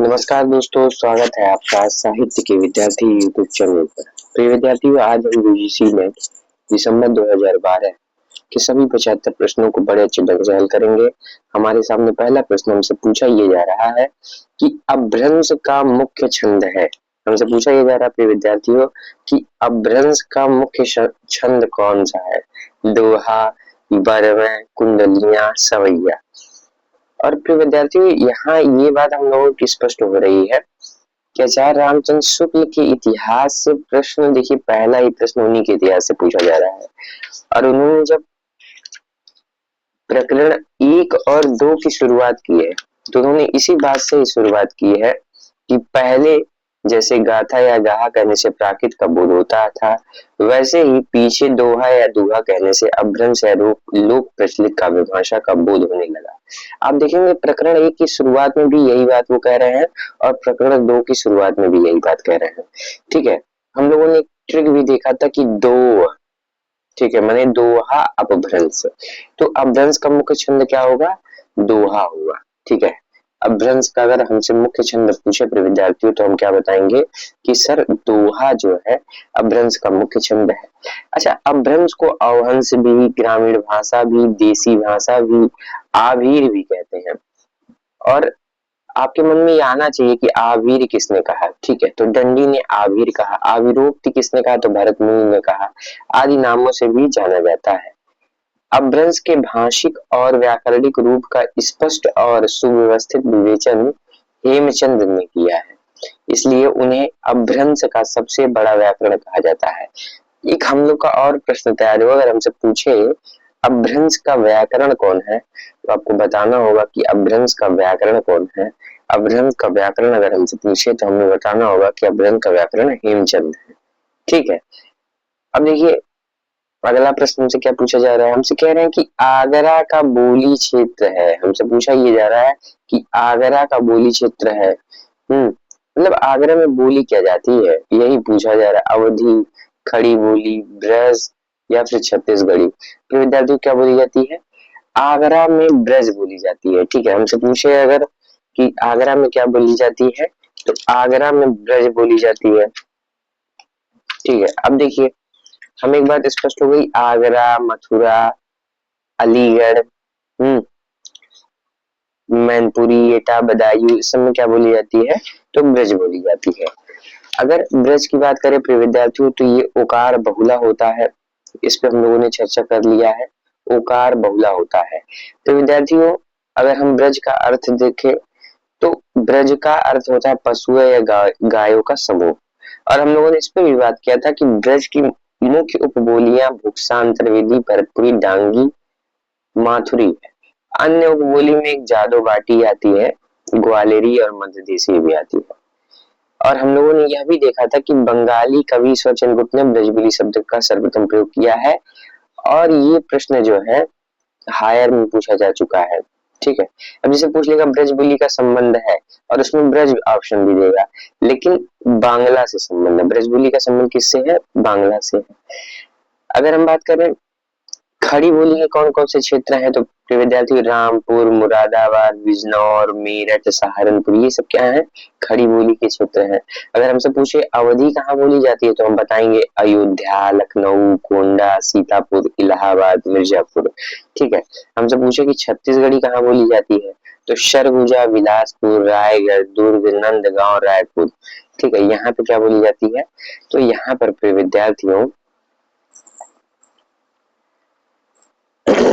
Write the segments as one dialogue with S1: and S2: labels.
S1: नमस्कार दोस्तों, स्वागत है आपका साहित्य के विद्यार्थी यूट्यूब चैनल पर। प्रिय विद्यार्थियों, आज हम यूजीसी नेट दिसंबर 2012 के सभी 75 प्रश्नों को बड़े अच्छे ढंग से हल करेंगे। हमारे सामने पहला प्रश्न हमसे पूछा ये जा रहा है कि अपभ्रंश का मुख्य छंद है। हमसे पूछा ये जा रहा है प्रिय विद्यार्थियों कि अपभ्रंश का मुख्य छंद कौन सा है? दोहा, बरवें, कुंडलियां, सवैया। और प्रिय विद्यार्थियों, यहाँ ये बात हम लोगों की स्पष्ट हो रही है कि आचार्य रामचंद्र शुक्ल के इतिहास से प्रश्न, देखिए पहला ही प्रश्न उन्हीं के इतिहास से पूछा जा रहा है। और उन्होंने जब प्रकरण 1 और 2 की शुरुआत की है तो उन्होंने इसी बात से शुरुआत की है कि पहले जैसे गाथा या गाहा कहने से प्राकृत का बोध होता था, वैसे ही पीछे दोहा या दुहा कहने से अपभ्रंश या लोक प्रचलित काव्य भाषा का बोध होने लगा। आप देखेंगे प्रकरण 1 की शुरुआत में भी यही बात वो कह रहे हैं और प्रकरण 2 की शुरुआत में भी यही बात कह रहे हैं। ठीक है, हम लोगों ने एक ट्रिक भी देखा था कि दो, ठीक है, माने दोहा अपभ्रंश। तो अपभ्रंश का मुख्य छंद क्या होगा? दोहा होगा। ठीक है, अपभ्रंश का अगर हमसे मुख्य छंद पूछे प्रिय विद्यार्थियों तो हम क्या बताएंगे कि सर दोहा जो है अपभ्रंश का मुख्य छंद है। अच्छा, अपभ्रंश को अवहंस भी, ग्रामीण भाषा भी, देसी भाषा भी, आभीर भी कहते हैं। और आपके मन में ये आना चाहिए कि आवीर किसने कहा। ठीक है, तो दंडी ने आवीर कहा, आविरोक्ति किसने कहा तो भरत मुनि ने कहा, आदि नामों से भी जाना जाता है। अपभ्रंश के भाषिक और व्याकरणिक रूप का स्पष्ट और सुव्यवस्थित विवेचन हेमचंद्र ने किया है, इसलिए उन्हें अपभ्रंश का सबसे बड़ा व्याकरण कहा जाता है। एक हम लोग का और प्रश्न तैयार हुआ, अगर हमसे पूछे अपभ्रंश का व्याकरण कौन है तो आपको बताना होगा कि अपभ्रंश का व्याकरण कौन है। अपभ्रंश का व्याकरण अगर हमसे पूछे तो हमें बताना होगा कि अपभ्रंश का व्याकरण हेमचंद है। ठीक है, अब देखिए अगला प्रश्न हमसे क्या पूछा जा रहा है। हमसे कह रहे हैं कि आगरा का बोली क्षेत्र है। हमसे पूछा ये जा रहा है कि आगरा का बोली क्षेत्र है। मतलब आगरा में बोली क्या जाती है, यही पूछा जा रहा है। अवधी, खड़ी बोली, ब्रज या फिर छत्तीसगढ़ी। तो विद्यार्थियों क्या बोली जाती है? आगरा में ब्रज बोली जाती है। ठीक है, हमसे पूछे अगर कि आगरा में क्या बोली जाती है तो आगरा में ब्रज बोली जाती है। ठीक है, अब देखिए हमें एक बात स्पष्ट हो गई, आगरा, मथुरा, अलीगढ़, मैनपुरी, एटा, बदायूं, इस सब में क्या बोली जाती है तो ब्रज बोली जाती है। अगर ब्रज की बात करें प्रिय विद्यार्थियों तो ये ओकार बहुला होता है, इस पे हम लोगों ने चर्चा कर लिया है, ओकार बहुला होता है। तो विद्यार्थियों अगर हम ब्रज का अर्थ देखें तो ब्रज का अर्थ होता है पशुओं या गायों का समूह। और हम लोगों ने इस पे भी बात किया था कि ब्रज की मुख्य उपबोलियां भुक्सा, अंतर्वेदी, भरतपुरी, डांगी, माथुरी है। अन्य उपबोली में एक जादो बाटी आती है, ग्वालेरी और मध्यदेशी भी आती है। और हम लोगों ने यह भी देखा था कि बंगाली कवि ईश्वर चंद्र गुप्त ने ब्रजबुली शब्द का सर्वप्रथम प्रयोग किया है और ये प्रश्न जो है हायर में पूछा जा चुका है। ठीक है, अब जैसे पूछ लेगा ब्रजबुली का संबंध है और उसमें ब्रज ऑप्शन भी देगा, लेकिन बांग्ला से संबंध है। ब्रजबुली का संबंध किससे है? बांग्ला से है। अगर हम बात करें खड़ी बोली के कौन कौन से क्षेत्र हैं तो विद्यार्थी रामपुर, मुरादाबाद, बिजनौर, मेरठ, सहारनपुर, ये सब क्या है? खड़ी बोली के क्षेत्र हैं। अगर हमसे पूछे अवधि कहाँ बोली जाती है तो हम बताएंगे अयोध्या, लखनऊ, गोंडा, सीतापुर, इलाहाबाद, मिर्जापुर। ठीक है, हमसे पूछे कि छत्तीसगढ़ी कहाँ बोली जाती है तो सरगुजा, बिलासपुर, रायगढ़, दुर्ग, नंदगांव, रायपुर। ठीक है, यहाँ पे क्या बोली जाती है तो यहाँ पर विद्यार्थियों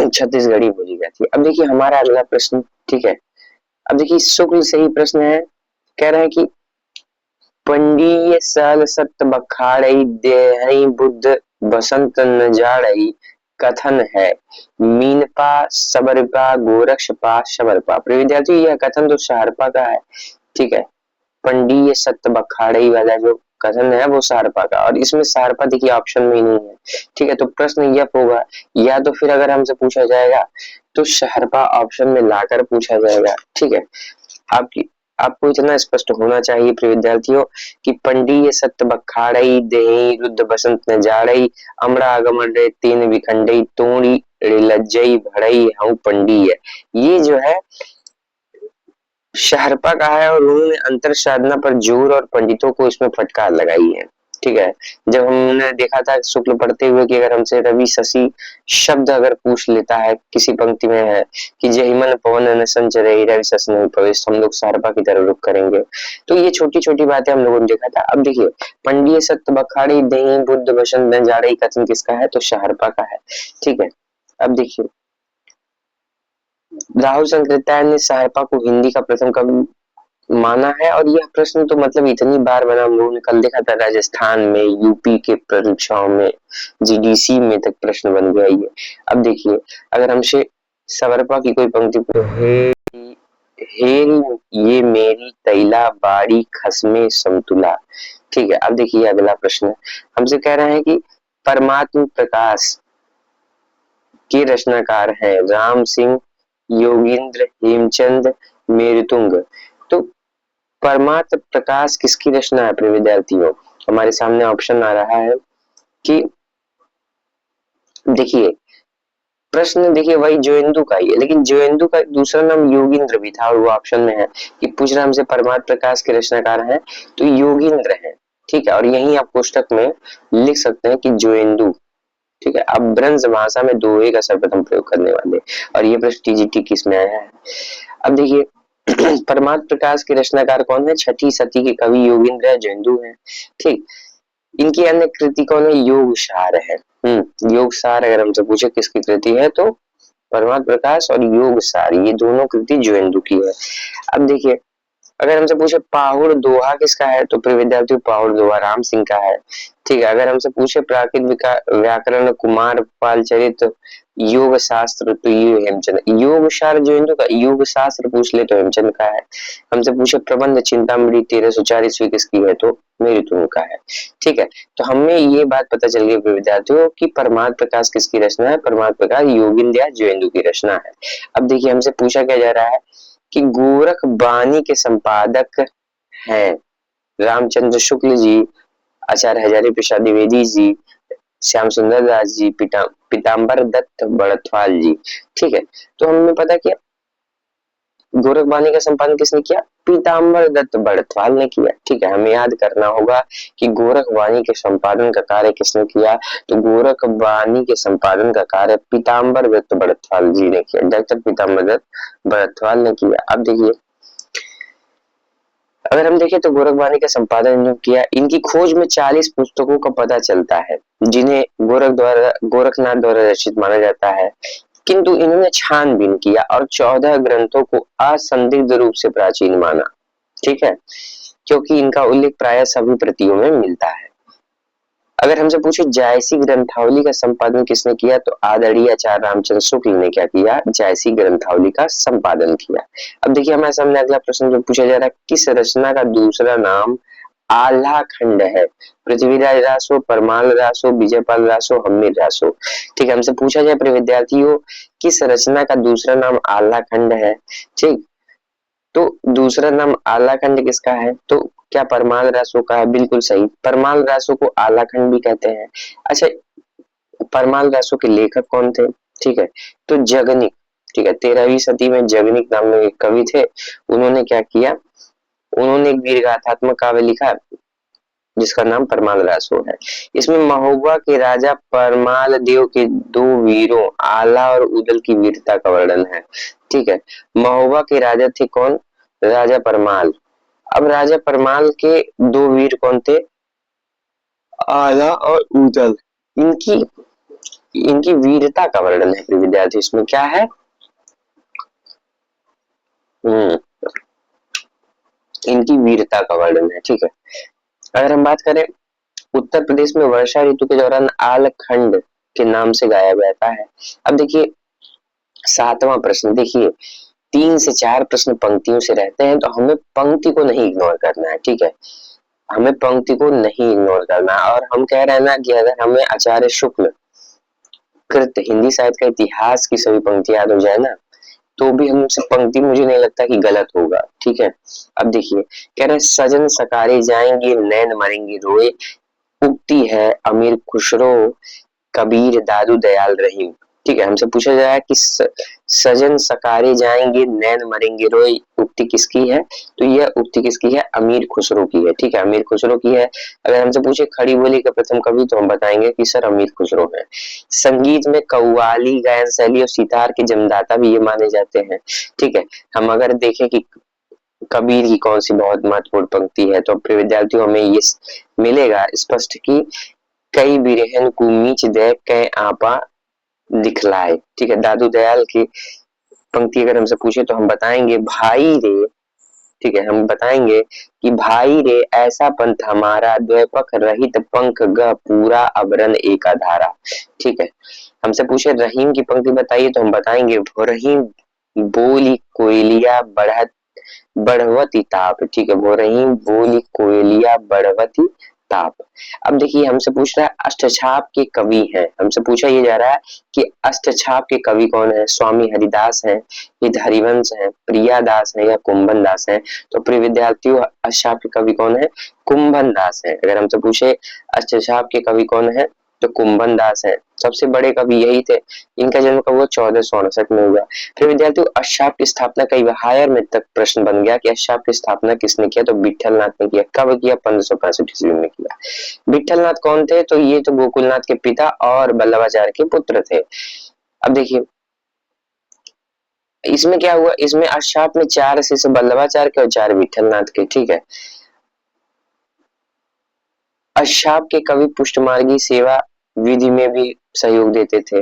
S1: छत्तीसगढ़ी बोली जाती है। अब देखिए हमारा अगला प्रश्न, ठीक है, अब देखिए शुक्ल से ही प्रश्न है, कह रहे हैं कि पंडीय सल सत बखाड़ई देहई बुद्ध बसंत न जाड़ई कथन है, मीनपा सबरपा गोरक्षपा शबरपा। विद्यार्थी यह कथन तो शारपा का है। ठीक है, पंडीय सत्य बखाड़ई वाला जो कथन है वो शारपा का, और इसमें शारपा देखिए ऑप्शन में ही नहीं है। ठीक है, तो प्रश्न यह होगा, या तो फिर अगर हमसे पूछा जाएगा तो शारपा ऑप्शन में लाकर पूछा जाएगा। ठीक है, आपको इतना स्पष्ट होना चाहिए प्रिय विद्यार्थियों कि पंडीय सत्य बखाड़ई देहि रुद्ध बसंत न जाड़ई अमरा आगमन रे तीन विखंडई तोड़ी लज्जई भड़ई हूँ पंडीय। ये जो है शाहरपा कहा है और उन्होंने अंतर साधना पर जोर और पंडितों को इसमें फटकार लगाई है। ठीक है, जब हमने देखा था शुक्ल पढ़ते हुए कि अगर हमसे रवि शशि शब्द अगर पूछ लेता है किसी पंक्ति में है कि जहिमन पवन न संचरे रवि शशि नहीं प्रवेश, हम लोग शाहरपा की तरफ रुख करेंगे। तो ये छोटी छोटी बातें हम लोगों ने देखा था। अब देखिए, पंडिय सत्य बखाड़ी दही बुद्ध वसंत न जा रही कथन किसका है, तो शाहरपा का है। ठीक है, अब देखिए, राहुल शंकराचार्य ने शाहरपा को हिंदी का प्रथम कवि माना है और यह प्रश्न तो मतलब इतनी बार बना, हम लोगों ने कल देखा था राजस्थान में, यूपी के परीक्षाओं में, जीडीसी में तक प्रश्न बन गया ये। अब देखिए, अगर हमसे शाहरपा की कोई पंक्ति तो हेरी ये मेरी तैला बाड़ी खसमे समतुला। ठीक है, अब देखिए अगला प्रश्न हमसे कह रहे हैं कि परमात्म प्रकाश के रचनाकार हैं राम सिंह, योगींद्र, हेमचंद, मेरुतुंग। तो परमात्म प्रकाश किसकी रचना है प्रिय विद्यार्थियों? हमारे सामने ऑप्शन आ रहा है कि देखिए, प्रश्न देखिए वही जोइंदू का ही है, लेकिन जोइंदू का दूसरा नाम योगींद्र भी था और वो ऑप्शन में है कि पूछ रहा हमसे परमात्म प्रकाश के रचनाकार हैं तो योगींद्र है। ठीक है, और यही आप पुस्तक में लिख सकते हैं कि जोइंदू। ठीक है, अब ब्रंज भाषा में दोहे का सर्वप्रथम प्रयोग करने वाले, और ये प्रश्न टीजीटी किस में आया है। अब देखिए, परमात्म प्रकाश के रचनाकार कौन है? छठी सती के कवि योगींद्र जोइंदू है। ठीक, इनकी अन्य कृति कौन है? योग सार है। योग सार अगर हमसे पूछे किसकी कृति है तो परमात्म प्रकाश और योग सार, ये दोनों कृति जोइंदू की है। अब देखिए, अगर हमसे पूछे पाहुड़ दोहा किसका है तो प्रिय विद्यार्थियों पाहुड़ दोहा राम सिंह का है। ठीक है, अगर हमसे पूछे प्राकृत व्याकरण कुमार पाल चरित योग शास्त्र तो ये हेमचंद, योग सार जो हिंदू का, योग शास्त्र पूछ ले तो हेमचंद का है। हमसे पूछे प्रबंध चिंतामणि 1304 ईस्वी किसकी है तो मेरुतुंग का है। ठीक है, तो हमें ये बात पता चल गई विद्यार्थियों की परमात्म प्रकाश किसकी रचना है? परमात्म प्रकाश योगिंद्र जोइंदू की रचना है। अब देखिए, हमसे पूछा क्या जा रहा है कि गोरख बानी के संपादक हैं रामचंद्र शुक्ल जी, आचार्य हजारी प्रसाद द्विवेदी जी, श्याम सुंदर दास जी, पीताम्बर दत्त बड़थवाल जी। ठीक है, तो हमें पता किया गोरख बानी का संपादन किसने किया? पीताम्बर दत्त बड़थवाल ने किया। ठीक है, हमें याद करना होगा कि गोरख बानी के संपादन का कार्य किसने किया, तो गोरख बानी के संपादन का कार्य पीताम्बर दत्त बड़थवाल जी ने किया, डॉक्टर पीताम्बर दत्त बड़थवाल ने किया। अब देखिए, अगर हम देखें तो गोरखबानी का संपादन इन्होंने किया। इनकी खोज में 40 पुस्तकों का पता चलता है जिन्हें गोरखनाथ द्वारा रचित माना जाता है, किंतु इन्होंने छानबीन किया और 14 ग्रंथों को असंदिग्ध रूप से प्राचीन माना। ठीक है, क्योंकि इनका उल्लेख प्राय सभी प्रतियों में मिलता है। अगर हमसे पूछे जायसी ग्रंथावली का संपादन किसने किया तो आदरणीय आचार्य रामचंद्र शुक्ल ने क्या किया? जायसी ग्रंथावली का संपादन किया। अब देखिए, हमारे सामने अगला प्रश्न जो पूछा जा रहा है, किस रचना का दूसरा नाम आल्हा खंड है? पृथ्वीराज रासो, परमाल रासो, विजयपाल रासो, हम्मीर रासो। ठीक है, हमसे पूछा जाए प्रिय विद्यार्थियों किस रचना का दूसरा नाम आल्हा खंड है? ठीक, तो दूसरा नाम आलाखंड किसका है तो क्या परमाल रासो का है? बिल्कुल सही, परमाल रासो को आलाखंड भी कहते हैं। अच्छा, परमाल रासो के लेखक कौन थे? ठीक है, तो जगनिक। ठीक है, 13वीं सदी में जगनिक नाम में एक कवि थे। उन्होंने क्या किया? उन्होंने एक वीरगाथात्मक काव्य लिखा जिसका नाम परमाल रासो है। इसमें महोबा के राजा परमाल देव के दो वीरों आला और उदल की वीरता का वर्णन है। ठीक है, महोबा के राजा थे कौन? राजा परमाल। अब राजा परमाल के दो वीर कौन थे? आला और उदल। इनकी इनकी वीरता का वर्णन है विद्यार्थी, इसमें क्या है? हम्म, इनकी वीरता का वर्णन है। ठीक है, अगर हम बात करें उत्तर प्रदेश में वर्षा ऋतु के दौरान आलखंड के नाम से गाया जाता है। अब देखिए, 7वां प्रश्न देखिए, 3 से 4 प्रश्न पंक्तियों से रहते हैं तो हमें पंक्ति को नहीं इग्नोर करना है। ठीक है, हमें पंक्ति को नहीं इग्नोर करना, और हम कह रहे हैं ना कि अगर हमें आचार्य शुक्ल कृत हिंदी साहित्य का इतिहास की सभी पंक्ति याद हो जाए ना तो भी हमसे पंक्ति मुझे नहीं लगता कि गलत होगा। ठीक है, अब देखिए, कह रहे सजन सकारे जाएंगे नैन मरेंगे रोए, उगती है अमीर खुसरो कबीर दादू दयाल रहीम। ठीक है, हमसे पूछा जा रहा है कि सजन सकारे जाएंगे नैन मरेंगे रोए, उक्ति किसकी है? तो यह उक्ति किसकी है? अमीर खुसरो की है। ठीक है, अमीर खुसरो की है। अगर हमसे पूछे खड़ी बोली का प्रथम कवि, तो हम बताएंगे कि सर अमीर खुसरो है। संगीत में कव्वाली गायन शैली और सितार के जन्मदाता भी ये माने जाते हैं। ठीक है, हम अगर देखें कि कबीर की कौन सी बहुत महत्वपूर्ण पंक्ति है, तो प्रिय विद्यार्थियों हमें ये मिलेगा स्पष्ट कि कई बिरहन को मीच दे कै आपा दिखलाए। ठीक है, दादू दयाल की पंक्ति अगर हमसे पूछे तो हम बताएंगे भाई रे। ठीक है, हम बताएंगे कि भाई रे ऐसा पंथ हमारा द्वैपक रहित पंख ग पूरा अबरन एका धारा। ठीक है, हमसे पूछे रहीम की पंक्ति बताइए, तो हम बताएंगे रहीम बोली कोयलिया बढ़वती ताप। ठीक है, वो रहीम बोली कोयलिया बढ़वती ताप। अब देखिए हमसे पूछ रहा है अष्टछाप के कवि हैं। हमसे पूछा ये जा रहा है कि अष्टछाप के कवि कौन है? स्वामी हरिदास हैं, ये हरिवंश हैं, प्रियादास हैं या कुंभन दास हैं? तो प्रिय विद्यार्थियों अष्टछाप के कवि कौन है? कुंभन दास है। अगर हमसे पूछे अष्टछाप के कवि कौन है, तो कुंभन दास है। सबसे बड़े कवि यही थे। इनका जन्म कब हुआ? 1469 में हुआ। फिर विद्यार्थियों अष्टछाप की स्थापना कई हायर में तक प्रश्न बन गया कि अष्टछाप की स्थापना किसने किया? तो विठलनाथ ने किया। कब किया? 1565 ईस्वी में किया। विठलनाथ कौन थे? तो ये तो गोकुलनाथ के पिता और वल्लभाचार्य के पुत्र थे। अब देखिए इसमें क्या हुआ, इसमें अष्टछाप में 4 शिष्य वल्लभाचार्य के और 4 विठलनाथ के। ठीक है, अष्टछाप के कवि पुष्टमार्गी सेवा विधि में भी सहयोग देते थे।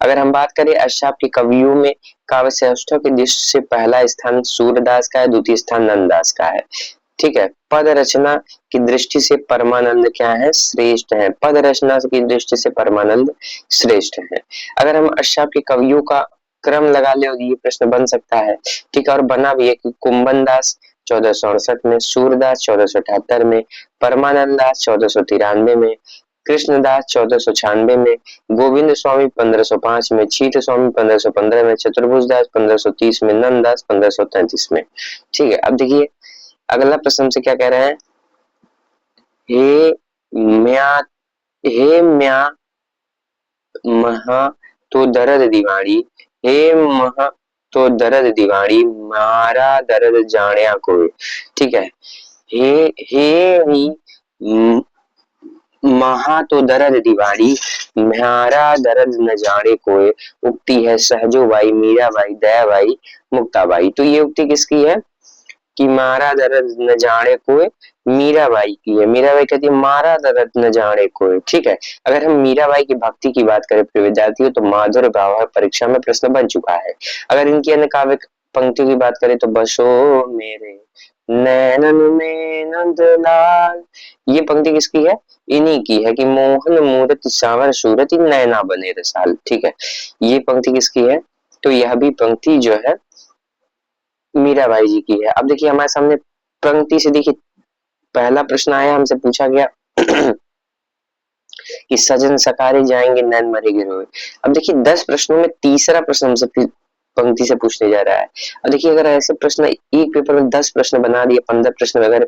S1: अगर हम बात करें अष्टछाप के कवियों में काव्य श्रेष्ठों की दृष्टि से पहला स्थान सूरदास का है, द्वितीय स्थान नंददास का है। ठीक है, पद रचना की दृष्टि से परमानंद क्या है? श्रेष्ठ है। पद रचना की दृष्टि से परमानंद श्रेष्ठ है। अगर हम अष्टछाप के कवियों का क्रम लगा ले और ये प्रश्न बन सकता है। ठीक है, और बना भी है कि कुंभन दास 1468 में, सूरदास 1478 में, परमानंद दास 1493 में, कृष्णदास 1496 में, गोविंद स्वामी 1505 में, छीत स्वामी 1515 में, चतुर्भुज दास 1530 में, नंददास 1533 में। ठीक है, अब देखिए अगला प्रश्न से क्या कह रहे हैं? हे म्या हे म्या महा तो दर्द दीवानी, हे महा तो दर्द दीवानी मारा दर्द जाने कोई। ठीक है, हे हे महा तो दर्द दीवानी म्यारा दर्द न जाने कोई, उक्ति है सहजो बाई मीरा बाई दया बाई मुक्ता बाई। तो ये उक्ति किसकी है कि मारा दर्द न जाने कोई? मीराबाई की है। मीराबाई कहती है मारा दर्द न जाने कोई। ठीक है, अगर हम मीराबाई की भक्ति की बात करें प्रिय विद्यार्थियों, तो माधुर्य भाव परीक्षा में प्रश्न बन चुका है। अगर इनकी अन्य काव्य पंक्तियों की बात करें तो बसो मेरे नैनन में नंदलाल, ये पंक्ति किसकी है? इन्हीं की है कि मोहन मूरत सावर सूरत नैना बने रसाल। ठीक है, ये पंक्ति किसकी है? तो यह भी पंक्ति जो है मीराबाई जी की है। अब देखिए हमारे सामने पंक्ति से देखिए पहला प्रश्न आया, हमसे पूछा गया कि सजन सकारे जाएंगे नैन मरेंगे रोए। अब देखिए 10 प्रश्नों में तीसरा प्रश्न हमसे पंक्ति से पूछने जा रहा है। अब देखिए अगर ऐसे प्रश्न एक पेपर में 10 प्रश्न बना दिए, 15 प्रश्न अगर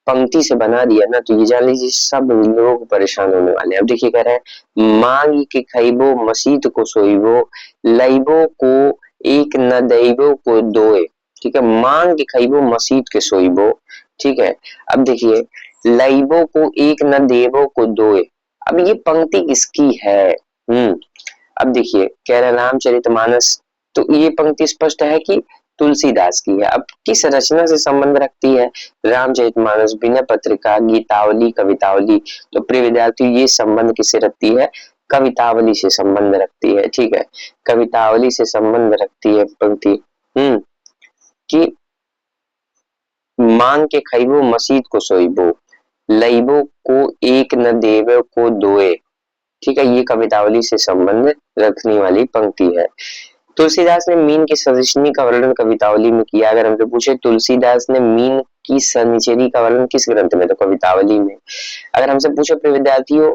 S1: पंक्ति से बना दिया ना, तो ये जान लीजिए सब लोग परेशान होने वाले हैं। अब देखिए कह रहे हैं मांग के खइबो मसीत को सोइबो, लइबो को एक न दैबो को दोए। ठीक है, मांग के खइबो मसीत के सोइबो। ठीक है, अब देखिए लइबो को एक न देबो को दोए। अब ये पंक्ति किसकी है? अब देखिए कह रहे रामचरितमानस, तो ये पंक्ति स्पष्ट है कि तुलसीदास की है। अब किस रचना से संबंध रखती है? रामचरितमानस, विनय पत्रिका, गीतावली, कवितावली। तो प्रिय विद्यार्थी ये संबंध किससे रखती है? कवितावली से संबंध रखती है। ठीक है, कवितावली से संबंध रखती है पंक्ति। कि मांग के खइबो मसीत को सोइबो, लइबो को एक न देवे को दोए। ठीक है, ये कवितावली से संबंध रखने वाली पंक्ति है। तुलसीदास ने मीन की सजनी का वर्णन कवितावली में किया। अगर हमसे पूछे तुलसीदास ने मीन की सनिचरी का वर्णन किस ग्रंथ में? तो कवितावली में। अगर हमसे पूछे प्रिय विद्यार्थियों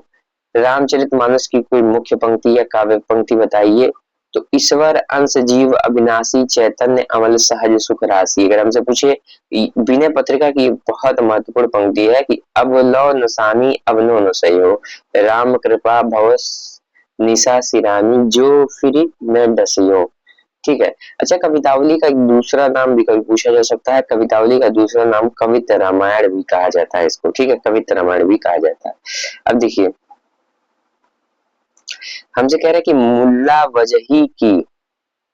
S1: रामचरितमानस की कोई मुख्य पंक्ति या काव्य पंक्ति बताइए, तो ईश्वर अंश जीव अविनाशी चैतन्य अमल सहज सुख राशि। अगर हमसे पूछे विनय पत्रिका की बहुत महत्वपूर्ण पंक्ति है कि अब लो न सामी अब नो न सयो, राम कृपा भव निशा सिरानी जो फिर मैं डसियो। ठीक है। अच्छा, कवितावली का एक दूसरा नाम भी कभी पूछा जा सकता है। कवितावली का दूसरा नाम कवित रामायण भी कहा जाता है इसको। ठीक है, कवित रामायण भी कहा जाता है। अब देखिए, हमसे कह रहे हैं कि मुल्ला वजही की,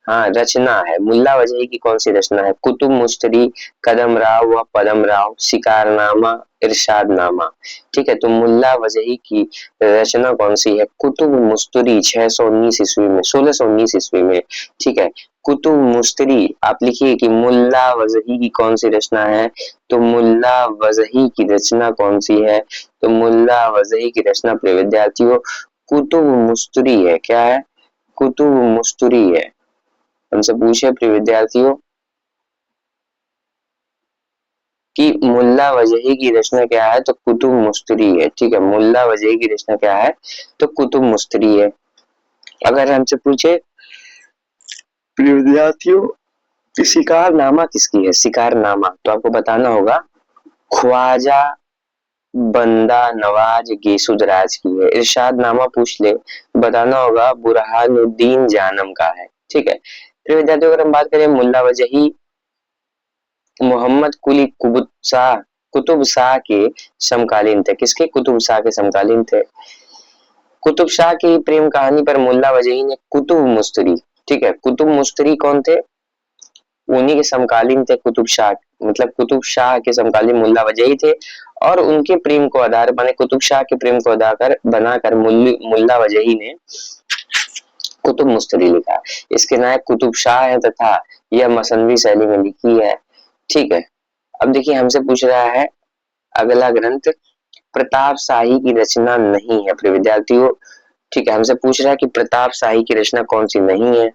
S1: हाँ, रचना है। मुल्ला वजही की कौन सी रचना है? कुतुब मुश्तरी, कदम राव व पदम राव, शिकारनामा, इरशादनामा। ठीक है, तो मुल्ला वजही की रचना कौन सी है? कुतुब मुश्तरी 619 ईस्वी में, 1619 ईस्वी में। ठीक है, कुतुब मुश्तरी। आप लिखिए कि मुल्ला वजही की कौन सी रचना है, तो मुल्ला वजही की रचना कौन सी है? तो मुल्ला वजही की रचना प्रिय विद्यार्थियों कुतुब मुश्तरी है। क्या है? कुतुब मुश्तरी है। हमसे पूछे प्रिय विद्यार्थियों कि मुल्ला वजही की रचना क्या है, तो कुतुब मुश्तरी है। ठीक है, मुल्ला वजही की रचना क्या है, तो कुतुब मुश्तरी है। अगर हमसे पूछे प्रिय विद्यार्थियों कि शिकारनामा किसकी है, शिकारनामा, तो आपको बताना होगा ख्वाजा बंदा नवाज गेसुदराज की है। इरशादनामा पूछ ले, बताना होगा बुरहानुद्दीन जानम का है। ठीक है, प्रिय विद्यार्थियों अगर हम बात करें मुल्ला वजही मोहम्मद कुली कुतुब शाह के समकालीन थे। किसके? कुतुब शाह के समकालीन थे। कुतुब शाह की प्रेम कहानी पर मुल्ला वजही ने कुतुब मुश्तरी, ठीक है, कुतुब मुश्तरी कौन थे? उन्हीं के समकालीन थे कुतुब शाह, मतलब कुतुब शाह के समकालीन मुल्ला वजही थे। और उनके प्रेम को आधार माने कुतुब शाह के प्रेम को आधार बनाकर मुल्ला वजही ने कुतुब मुश्तरी लिखा। इसके नायक कुतुब शाह है तथा यह मसनवी शैली में लिखी है। ठीक है, अब देखिए हमसे पूछ रहा है अगला ग्रंथ प्रताप शाही की रचना नहीं है प्रिय विद्यार्थियों। ठीक है, हमसे पूछ रहा है कि प्रताप शाही की रचना कौन सी नहीं है।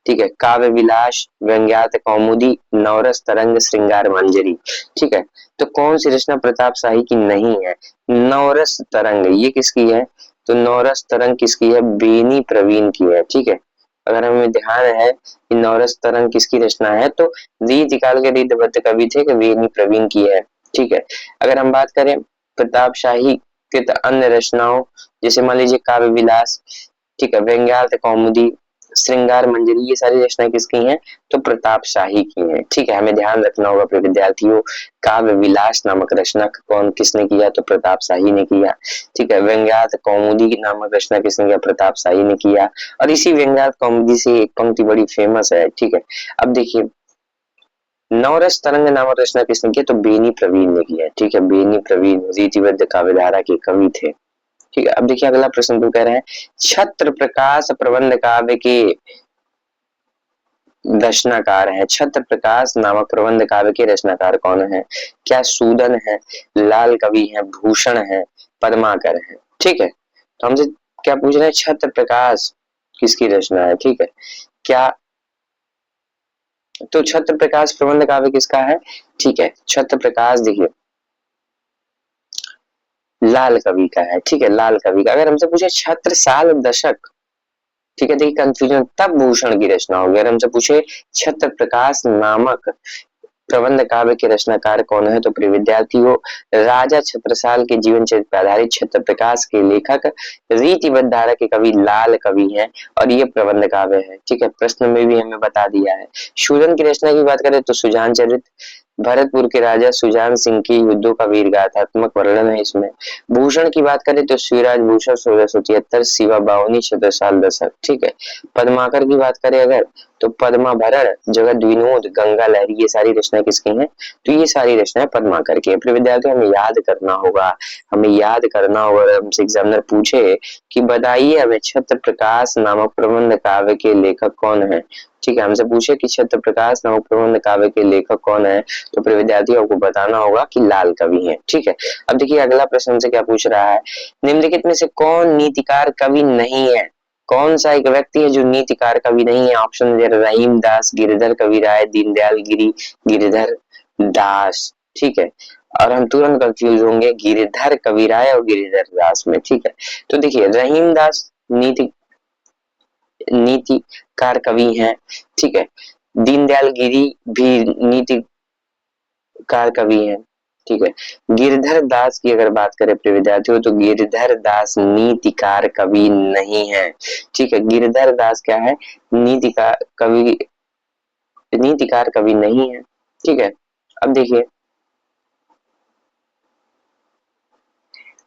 S1: ठीक है, काव्य विलास, व्यंग्यार्थ कौमुदी, नवरस तरंग, श्रृंगार मंजरी। ठीक है, तो कौन सी रचना प्रताप शाही की नहीं है? नवरस तरंग, ये किसकी है? तो नवरस तरंग किसकी है? बेनी प्रवीण की है। ठीक है, अगर हमें ध्यान है कि नवरस तरंग किसकी रचना है, तो रीत काल के रीतबद्ध कवि थे कि बेनी प्रवीण की है। ठीक है, अगर हम बात करें प्रताप शाही के अन्य रचनाओं, जैसे मान लीजिए काव्य विलास, ठीक है, व्यंग्यार्थ कौमुदी, श्रृंगार मंजरी, ये सारी रचनाएं किसकी हैं? तो प्रताप शाही की हैं। ठीक है, हमें ध्यान रखना होगा अपने विद्यार्थियों, काव्य विलास नामक रचना कौन किसने किया? तो प्रताप शाही ने किया। ठीक है, व्यंग्यार्थ कौमुदी नामक रचना किसने किया? प्रताप शाही ने किया। और इसी व्यंग्यार्थ कौमुदी से एक पंक्ति बड़ी फेमस है। ठीक है, अब देखिए नवरस तरंग नामक रचना किसने किया? तो बेनी प्रवीण ने किया। ठीक है, बेनी प्रवीण रीतिबद्ध काव्यधारा के कवि थे। ठीक है, अब देखिए अगला प्रश्न तो कह रहे हैं छत्र प्रकाश प्रबंध काव्य के रचनाकार हैं। छत्र प्रकाश नामक प्रबंध काव्य के रचनाकार कौन है? क्या सूदन है, लाल कवि है, भूषण है, पद्माकर है? ठीक है, तो हमसे क्या पूछ रहे हैं? छत्र प्रकाश किसकी रचना है? ठीक है, क्या तो छत्र प्रकाश प्रबंध काव्य किसका है? ठीक है, छत्र प्रकाश देखिए लाल कवि का है। ठीक है, लाल कवि का। अगर हमसे पूछे छत्र साल दशक, ठीक है, देखिए कंफ्यूजन तब भूषण की रचना होगी। अगर हमसे पूछे छत्र प्रकाश नामक प्रबंध काव्य के रचनाकार कौन है, तो प्रिय विद्यार्थियों राजा छत्रसाल के जीवन चरित्र पर आधारित छत्र प्रकाश के लेखक रीतिबद्ध धारा के कवि लाल कवि हैं और ये प्रबंध काव्य है। ठीक है, प्रश्न में भी हमें बता दिया है। शूरन की रचना की बात करें तो सुजान चरित, भरतपुर के राजा सुजान सिंह की युद्धों का वीर गाथात्मक वर्णन है इसमें। भूषण की बात करें तो शिवराज भूषण 1673, शिवा बावनी, छत्रसाल दशक। ठीक है, पद्माकर की बात करें अगर तो पद्माभरण, जगत विनोद, गंगा लहरी, ये सारी रचनाएं किसकी हैं? तो ये सारी रचनाएं पद्माकर की है। प्रिय विद्यार्थियों हमें याद करना होगा, हमें याद करना होगा। हमसे एग्जामिनर पूछे कि बताइए हमें छत्र प्रकाश नामक प्रबंध काव्य के लेखक कौन है? ठीक है, हमसे पूछे कि छत्र प्रकाश नामक प्रबंध काव्य के लेखक कौन है, तो प्रिय विद्यार्थियों आपको बताना होगा कि लाल कवि है। ठीक है, अब देखिए अगला प्रश्न से क्या पूछ रहा है, निम्नलिखित में से कौन नीतिकार कवि नहीं है? कौन सा एक व्यक्ति है जो नीतिकार कवि नहीं है? ऑप्शन दे रहीम दास, गिरिधर कविराय, दीनदयाल गिरी, गिरिधर दास। ठीक है, और हम तुरंत कंफ्यूज होंगे गिरिधर कविराय और गिरिधर दास में। ठीक है, तो देखिए रहीम दास नीतिकार कवि हैं। ठीक है, दीनदयाल गिरी भी नीतिकार कवि हैं। ठीक है। गिरधर दास की अगर बात करें प्रिय विद्यार्थियों तो गिरधर दास नीतिकार कवि नहीं है। ठीक है, गिरधर दास क्या है, नीतिकार कवि नहीं है। ठीक है, अब देखिए,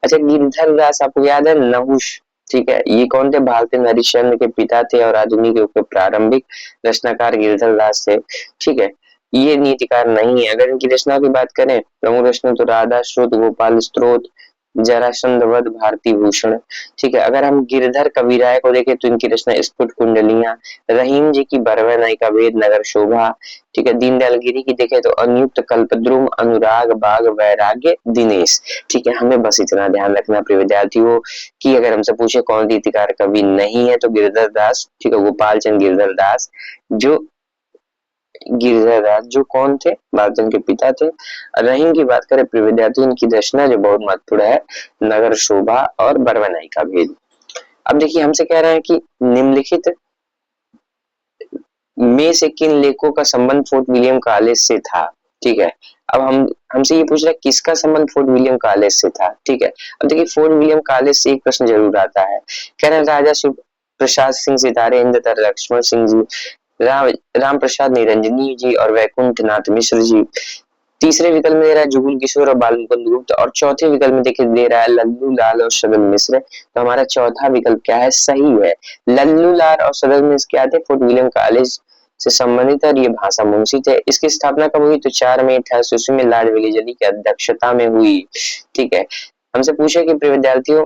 S1: अच्छा गिरधर दास आपको याद है, नहुष, ठीक है, ये कौन थे, भारतीय हरिश्चंद्र के पिता थे और आधुनिक युग के प्रारंभिक रचनाकार गिरधर दास थे। ठीक है, ये नीतिकार नहीं है। अगर इनकी रचना की बात करें, प्रमुख रचना तो राधा स्रोत, गोपाल स्त्रोत, जरासंध वध, भारती भूषण। ठीक है, अगर हम गिरधर कविराय को देखें तो इनकी रचना स्फुट कुंडलियां, रहीम जी की बरवा नायिका वेद नगर शोभा। ठीक है, दीनदयाल गिरी की देखें तो अनियुक्त कल्पद्रुम, अनुराग बाग, वैराग्य, दिनेश। ठीक है, हमें बस इतना ध्यान रखना प्रिय विद्यार्थियों कि अगर हमसे पूछे कौन गीतिकार कवि नहीं है तो गिरधर दास। ठीक है, गोपाल चंद गिरधर दास, जो गिरधर दास जो कौन थे, भारतन के पिता थे। रहीम की बात करें प्रिय विद्यार्थी, इनकी रचना जो बहुत महत्वपूर्ण है, नगर शोभा और बरवनाई का भेद। अब देखिए, हमसे कह रहे हैं कि निम्नलिखित में से किन लेखों का संबंध फोर्ट विलियम कॉलेज से था। ठीक है, अब हम हमसे ये पूछ रहे हैं किसका संबंध फोर्ट विलियम कॉलेज से था। ठीक है, अब देखिए फोर्ट विलियम कॉलेज से एक प्रश्न जरूर आता है, कह रहे हैं राजा शिव प्रसाद सिंह सितारे, इंद्र लक्ष्मण सिंह जी, राम प्रसाद निरंजनी जी और वैकुंठ नाथ मिश्र जी। तीसरे विकल्प में दे रहा है जुगुल किशोर और बाल मुकुंद गुप्त, और चौथे विकल्प में देखिए दे रहा है लल्लू लाल और सदल मिश्र। तो हमारा चौथा विकल्प क्या है, सही है। लल्लू लाल और सदल मिश्र क्या थे, फोर्ट विलियम कॉलेज से संबंधित है और ये भाषा मुंशी थे। इसकी स्थापना कब हुई, तो 4 मई 1880 में लॉर्ड वेलेजली की अध्यक्षता में हुई। ठीक है, हमसे पूछे कि प्रिय विद्यार्थियों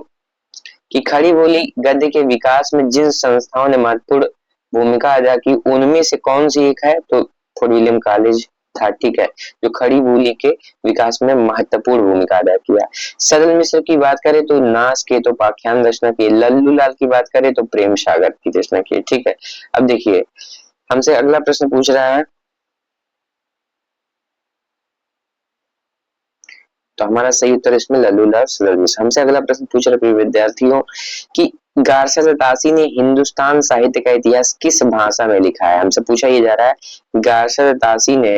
S1: कि खड़ी बोली गद्य के विकास में जिन संस्थाओं ने महत्वपूर्ण भूमिका अदा की उनमें से कौन सी एक है, तो फोर्ट विलियम कॉलेज था। ठीक है, जो खड़ी बोली के विकास में महत्वपूर्ण भूमिका अदा किया। सदल मिश्र की बात करें तो नास के तो पाख्यान रचना की, लल्लू लाल की बात करें तो प्रेम सागर की रचना की। ठीक है, अब देखिए हमसे अगला प्रश्न पूछ रहा है, तो हमारा सही उत्तर इसमें लल्लूलाल सदरमिस। हमसे अगला प्रश्न पूछ रहे विद्यार्थियों कि गार्शा तासी ने हिंदुस्तान साहित्य का इतिहास किस भाषा में लिखा है। हमसे पूछा ये जा रहा है गार्शा तासी ने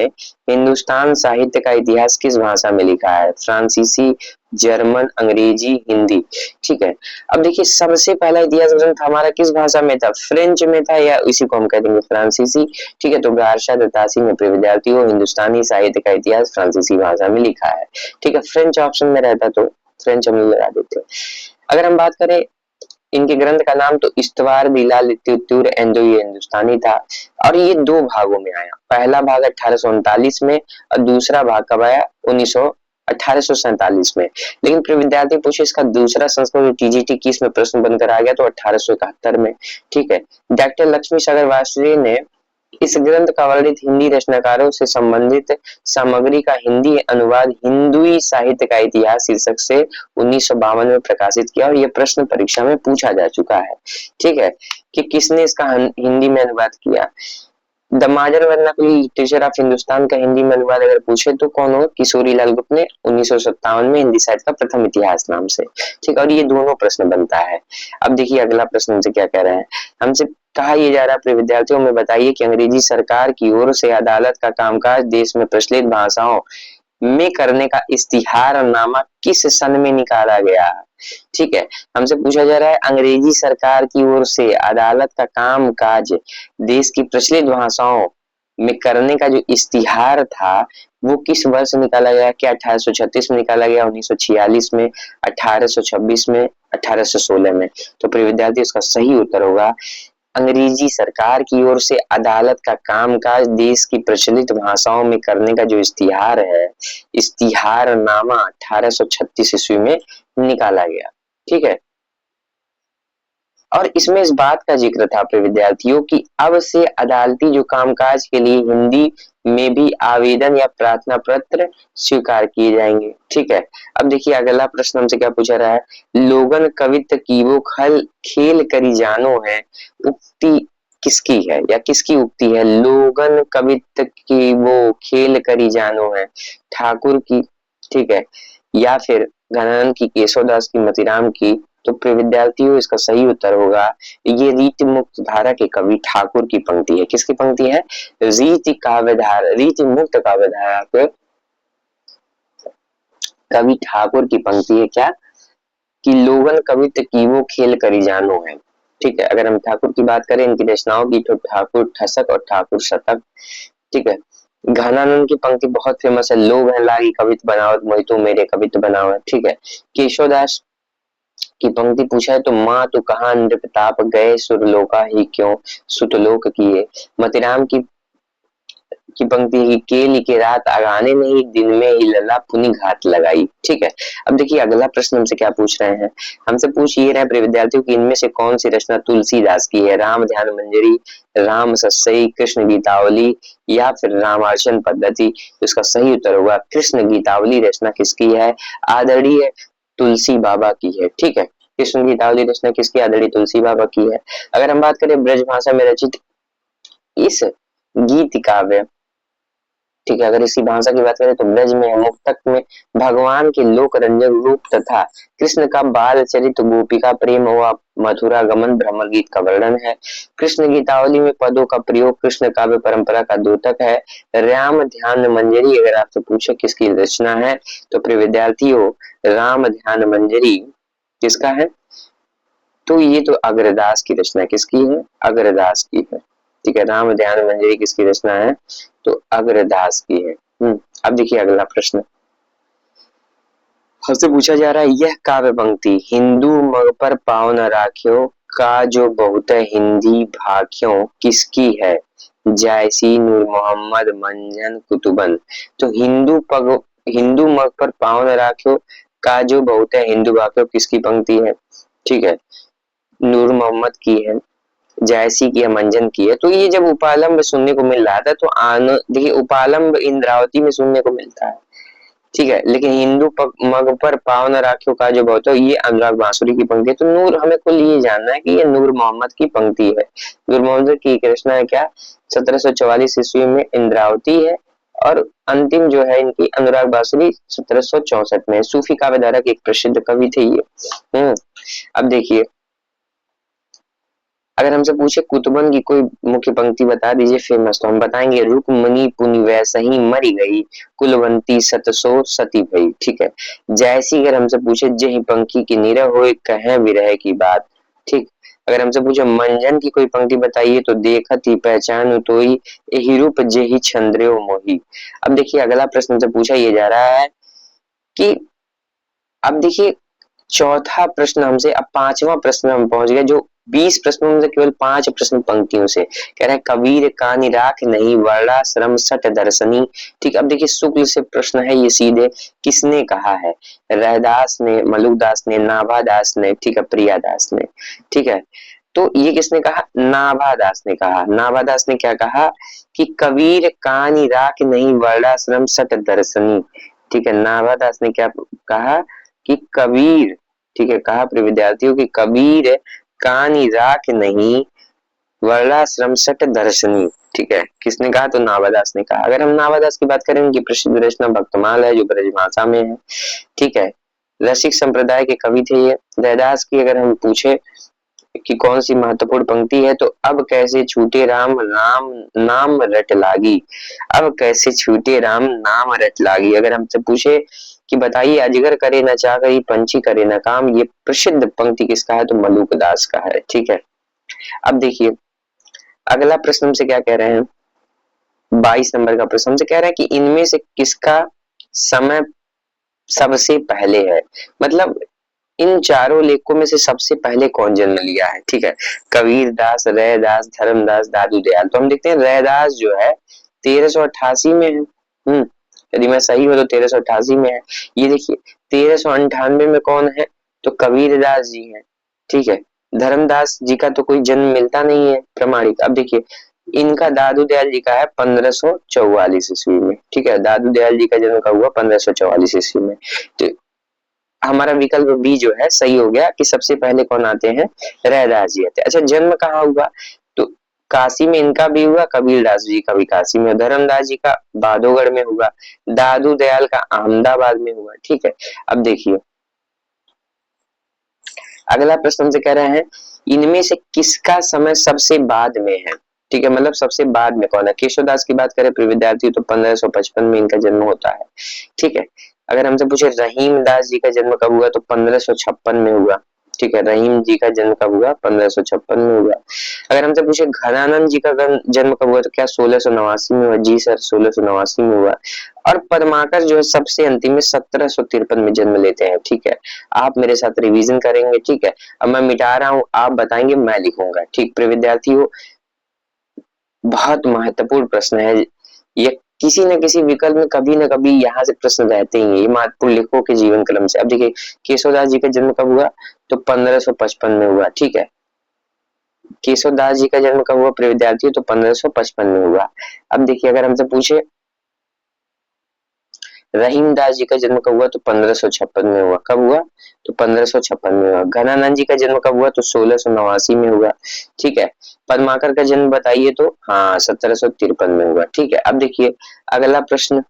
S1: हिंदुस्तान साहित्य का इतिहास किस भाषा में लिखा है, फ्रांसीसी, जर्मन, अंग्रेजी, हिंदी। ठीक है, अब देखिए सबसे पहला इतिहास ग्रंथ हमारा किस भाषा में था, फ्रेंच में था, या इसी को हम कह देंगे फ्रांसीसी। ठीक है, तो गार्शा तासी ने विद्यार्थियों हिंदुस्तानी साहित्य का इतिहास फ्रांसीसी भाषा में लिखा है। ठीक है, फ्रेंच ऑप्शन में रहता तो फ्रेंच हम लगा देते। अगर हम बात करें इनके ग्रंथ का नाम, तो इस्तवार बिलाल लित्यूर एंडो ये हिंदुस्तानी था, और ये 2 भागों में आया। पहला भाग 1839 में और दूसरा भाग कब आया, 1847 में। लेकिन फिर विद्यार्थी पूछे इसका दूसरा संस्करण टीजीटी किस में प्रश्न बनकर आ गया, तो 1871 में। ठीक है, डॉक्टर लक्ष्मी सागर वासुदेव ने इस ग्रंथ का वर्णित हिंदी रचनाकारों से संबंधित सामग्री का हिंदी अनुवाद हिंदुई साहित्य का इतिहास शीर्षक से 1952 में प्रकाशित किया, और यह प्रश्न परीक्षा में पूछा जा चुका है। ठीक है, कि किसने इसका हिंदी में अनुवाद किया। The modern vernacular literature of Hindustan का हिंदी में अनुवाद अगर पूछे तो कौन हो, किशोरी लाल गुप्त ने 1957 में हिंदी साहित्य का प्रथम इतिहास नाम से। ठीक, और ये दोनों प्रश्न बनता है। अब देखिए अगला प्रश्न हमसे क्या कह रहे हैं, हमसे कहा यह जा रहा है विद्यार्थियों में बताइए कि अंग्रेजी सरकार की ओर से अदालत का कामकाज देश में प्रचलित भाषाओं में करने का इश्तिहारनामा किस सन में निकाला गया। ठीक है, हमसे पूछा जा रहा है अंग्रेजी सरकार की ओर से अदालत का काम काज देश की प्रचलित भाषाओं में करने का जो इश्तिहार था वो किस वर्ष निकाला गया, क्या 1836 में निकाला गया, 1946 में, 1826 में, 1816 में। तो प्रिय विद्यार्थी इसका सही उत्तर होगा अंग्रेजी सरकार की ओर से अदालत का कामकाज देश की प्रचलित भाषाओं में करने का जो इश्तिहार है, इश्तिहारनामा 1836 ईस्वी में निकाला गया। ठीक है, और इसमें इस बात का जिक्र था अपने विद्यार्थियों की अब से अदालती जो कामकाज के लिए हिंदी में भी आवेदन या प्रार्थना पत्र स्वीकार किए जाएंगे। ठीक है, अब देखिए अगला प्रश्न हमसे क्या पूछा रहा है, लोगन कवित्व की वो खेल करी जानो है उक्ति किसकी है, या किसकी उक्ति है, लोगन कवित्व की वो खेल करी जानो है, ठाकुर की। ठीक है, या फिर घनानंद की, केशवदास की, मतीराम की। तो प्रिय विद्यार्थियों इसका सही उत्तर होगा ये रीति मुक्त धारा के कवि ठाकुर की पंक्ति है। किसकी पंक्ति है, रीति मुक्त काव्य धारा के कवि ठाकुर की पंक्ति है क्या कि लोगन कवित कीवो खेल करी जानो है। ठीक है, अगर हम ठाकुर की बात करें इनकी रचनाओं की तो ठाकुर ठसक और ठाकुर शतक। ठीक है, घनानंद की पंक्ति बहुत फेमस है, लोग हैं लागी कवित बनावत मोहितो मेरे कवित बनाओ है। ठीक है, केशवदास की पंक्ति पूछा है तो माँ तू कहाँ नृपताप गए सुरलोका ही क्यों सुतलोक किए। मतिराम की पंक्ति है कि केली के रात आगाने नहीं दिन में ही लला पुनि घात लगाई। ठीक है, अब देखिए अगला प्रश्न हमसे क्या पूछ रहे हैं, हमसे पूछ ये रहे प्रिय विद्यार्थियों की इनमें से कौन सी रचना तुलसीदास की है, राम ध्यान मंजरी, राम सस्सई, कृष्ण गीतावली या फिर रामार्चन पद्धति। तो इसका सही उत्तर होगा कृष्ण गीतावली रचना किसकी है, आदरणीय तुलसी बाबा की है। ठीक है, कृष्ण गीतावली रचना किसकी, आदरणीय तुलसी बाबा की है। अगर हम बात करें ब्रज भाषा में रचित इस गीत काव्य, ठीक है, अगर इसी भाषा की बात करें तो ब्रज में मुक्तक में भगवान के लोक रंजक रूप तथा कृष्ण का बाल चरित गोपिका प्रेम व मथुरा गमन भ्रमर गीत का वर्णन है। कृष्ण गीतावली में पदों का प्रयोग कृष्ण काव्य परंपरा का द्योतक है। राम ध्यान मंजरी अगर आपसे पूछे किसकी रचना है तो प्रिय विद्यार्थियों राम ध्यान मंजरी किसका है, तो ये तो अग्रदास की रचना किसकी है, अग्रदास की है। ठीक है, राम ध्यान मंजरी किसकी रचना है तो अग्रदास की है। अब देखिए अगला प्रश्न हमसे पूछा जा रहा है, यह काव्य पंक्ति हिंदू मग पर पाँव न राख्यो का जो बहुत हिंदी भाख्यों किसकी है, जायसी नूर मोहम्मद मंजन कुतुबन। तो हिंदू मग पर पाँव न राख्यो का जो बहुत हिंदू भाख्यों किसकी पंक्ति है। ठीक है, नूर मोहम्मद की है, जायसी की है, मंजन की है। तो ये जब उपालंब सुनने को मिल रहा था तो देखिए उपालंब इंद्रावती में सुनने को मिलता है। ठीक है, लेकिन हिंदू मग पर पाँव न राख्यो का जो बहुत है ये अनुराग बांसुरी की पंक्ति है। तो नूर हमें कुल ये जानना है कि ये नूर मोहम्मद की पंक्ति है। नूर मोहम्मद की रचना है क्या, 1744 ईस्वी में इंद्रावती है और अंतिम जो है इनकी अनुराग बांसुरी 1764 में। सूफी काव्यधारा के एक प्रसिद्ध कवि थे ये। अब देखिए अगर हमसे पूछे कुतुबन की कोई मुख्य पंक्ति बता दीजिए फेमस, तो हम बताएंगे रुक्मणी पुनि वैसही मरी गई कुलवंती सतसो सती भई। ठीक है, जैसी अगर हमसे पूछे जही पंक्ति की निरह होए कहे विरह की बात। ठीक, अगर हमसे पूछे मंजन की कोई पंक्ति बताइए तो देखत ही पहचान तोई एहि रूप जेहि छंद्र्यो मोही। अब देखिए अगला प्रश्न हमसे पूछा ये जा रहा है कि अब देखिए चौथा प्रश्न हमसे, अब पांचवा प्रश्न हम पहुंच गए जो 20 प्रश्नों में से केवल 5 प्रश्न पंक्तियों से कह रहे हैं, कबीर कानि राख नहीं वर्णा श्रम सट दर्शनी। ठीक, अब देखिए शुक्ल से प्रश्न है ये सीधे, किसने कहा है, रैदास ने, मलुकदास ने, नाभादास ने, ठीक है, प्रियादास ने। ठीक है, तो ये किसने कहा, नाभादास ने कहा। नाभादास ने क्या कहा कि कबीर कानि राख नहीं वर्णाश्रम सट दर्शनी। ठीक है, नाभादास ने क्या कहा कि कबीर, ठीक है, कहा प्रिय विद्यार्थियों की कबीर कानि राख नहीं वर्णाश्रम सट दर्शनी। ठीक है, किसने कहा तो नाभादास ने कहा। अगर हम नाभादास की बात करें उनकी प्रसिद्ध रचना भक्तमाल है जो ब्रजभाषा में है। ठीक है, रसिक संप्रदाय के कवि थे ये। रैदास की अगर हम पूछे कि कौन सी महत्वपूर्ण पंक्ति है तो अब कैसे छूटे राम राम नाम रट लागी, अब कैसे छूटे राम नाम रट लागी। अगर हमसे पूछे कि बताइए अजगर करे न चाकरी पंछी करे न काम, ये प्रसिद्ध पंक्ति किसका है तो मलुकदास का है। ठीक है, अब देखिए अगला प्रश्न हमसे क्या कह रहे हैं, 22 नंबर का प्रश्न हमसे कह रहे हैं कि इनमें से किसका समय सबसे पहले है, मतलब इन चारों लेखकों में से सबसे पहले कौन जन्म लिया है। ठीक है, कबीर दास, रैदास, धर्मदास, दादू दयाल। तो हम देखते हैं रैदास जो है 1388 में है। यदि मैं सही हूं तो 1388 में है। ये देखिए 1398 में कौन है तो कबीरदास जी हैं। ठीक है, धर्मदास जी का तो कोई जन्म मिलता नहीं है प्रमाणिक। अब देखिए इनका दादू दयाल जी का है 1544 ईस्वी में। ठीक है, दादू दयाल जी का जन्म कब हुआ 1544 ईस्वी में। तो हमारा विकल्प बी जो है सही हो गया कि सबसे पहले कौन आते हैं, रैदास जी आते हैं। अच्छा, जन्म कहाँ हुआ तो काशी में इनका भी हुआ, कबीरदास जी का भी काशी में, धर्मदास जी का बादोगढ़ में हुआ, दादू दयाल का अहमदाबाद में हुआ। ठीक है, अब देखिए अगला प्रश्न हमसे कह रहे हैं इनमें से किसका समय सबसे बाद में है। ठीक है, मतलब सबसे बाद में कौन है। केशवदास की बात करें प्रिय विद्यार्थी तो 1555 में इनका जन्म होता है। ठीक है, अगर हमसे पूछे रहीम दास जी का जन्म कब हुआ तो 1556 में हुआ। ठीक है, रहीम जी का जन्म कब हुआ? 1556 में हुआ। अगर हमसे पूछे घनानंद जी का जन्म कब हुआ तो क्या 1689 में हुआ? जी सर, 1689 में हुआ। और पद्माकर जो है सबसे अंतिम में 1753 में जन्म लेते हैं। ठीक है, आप मेरे साथ रिवीजन करेंगे। ठीक है, अब मैं मिटा रहा हूँ, आप बताएंगे, मैं लिखूंगा। ठीक, प्रिय विद्यार्थियों, बहुत महत्वपूर्ण प्रश्न है ये। किसी न किसी विकल्प में कभी न कभी यहाँ से प्रश्न रहते ही हैं। ये महत्वपूर्ण लेखकों के जीवन क्रम से। अब देखिए, केशवदास जी का जन्म कब हुआ तो 1555 में हुआ। ठीक है, केशवदास जी का जन्म कब हुआ प्रिय विद्यार्थियों? तो 1555 में हुआ। अब देखिए, अगर हमसे पूछे रहीम दास जी का जन्म कब हुआ तो 1556 में हुआ। कब हुआ? तो 1556 में हुआ। घनानंद जी का जन्म कब हुआ तो 1689 में हुआ। ठीक है, पद्माकर का जन्म बताइए तो हाँ 1753 में हुआ। ठीक है, अब देखिए अगला प्रश्न,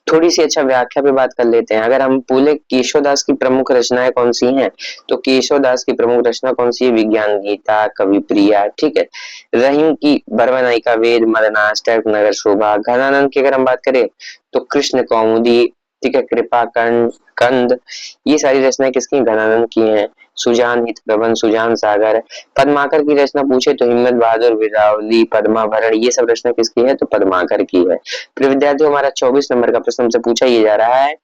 S1: थोड़ी सी अच्छा व्याख्या पे बात कर लेते हैं। अगर हम बोले केशवदास की प्रमुख रचनाएं कौन सी हैं तो केशवदास की प्रमुख रचना कौन सी है? विज्ञान गीता, कवि प्रिया। ठीक है, रहीम की बरवनायिका वेद, मदनाष्टक, नगर शोभा। घनानंद की अगर हम बात करें तो कृष्ण कौमुदी। ठीक है, कृपा कंद कंद, ये सारी रचनाएं किसकी? घनानंद की हैं। सुजान हित प्रबंध, सुजान सागर। पद्माकर की रचना पूछे तो हिम्मत बहादुर, वीरावली, पद्माभरण, ये सब रचना किसकी है? तो पद्माकर की है। प्रिय विद्यार्थियों, हमारा 24 नंबर का प्रश्न हमसे पूछा ये जा रहा है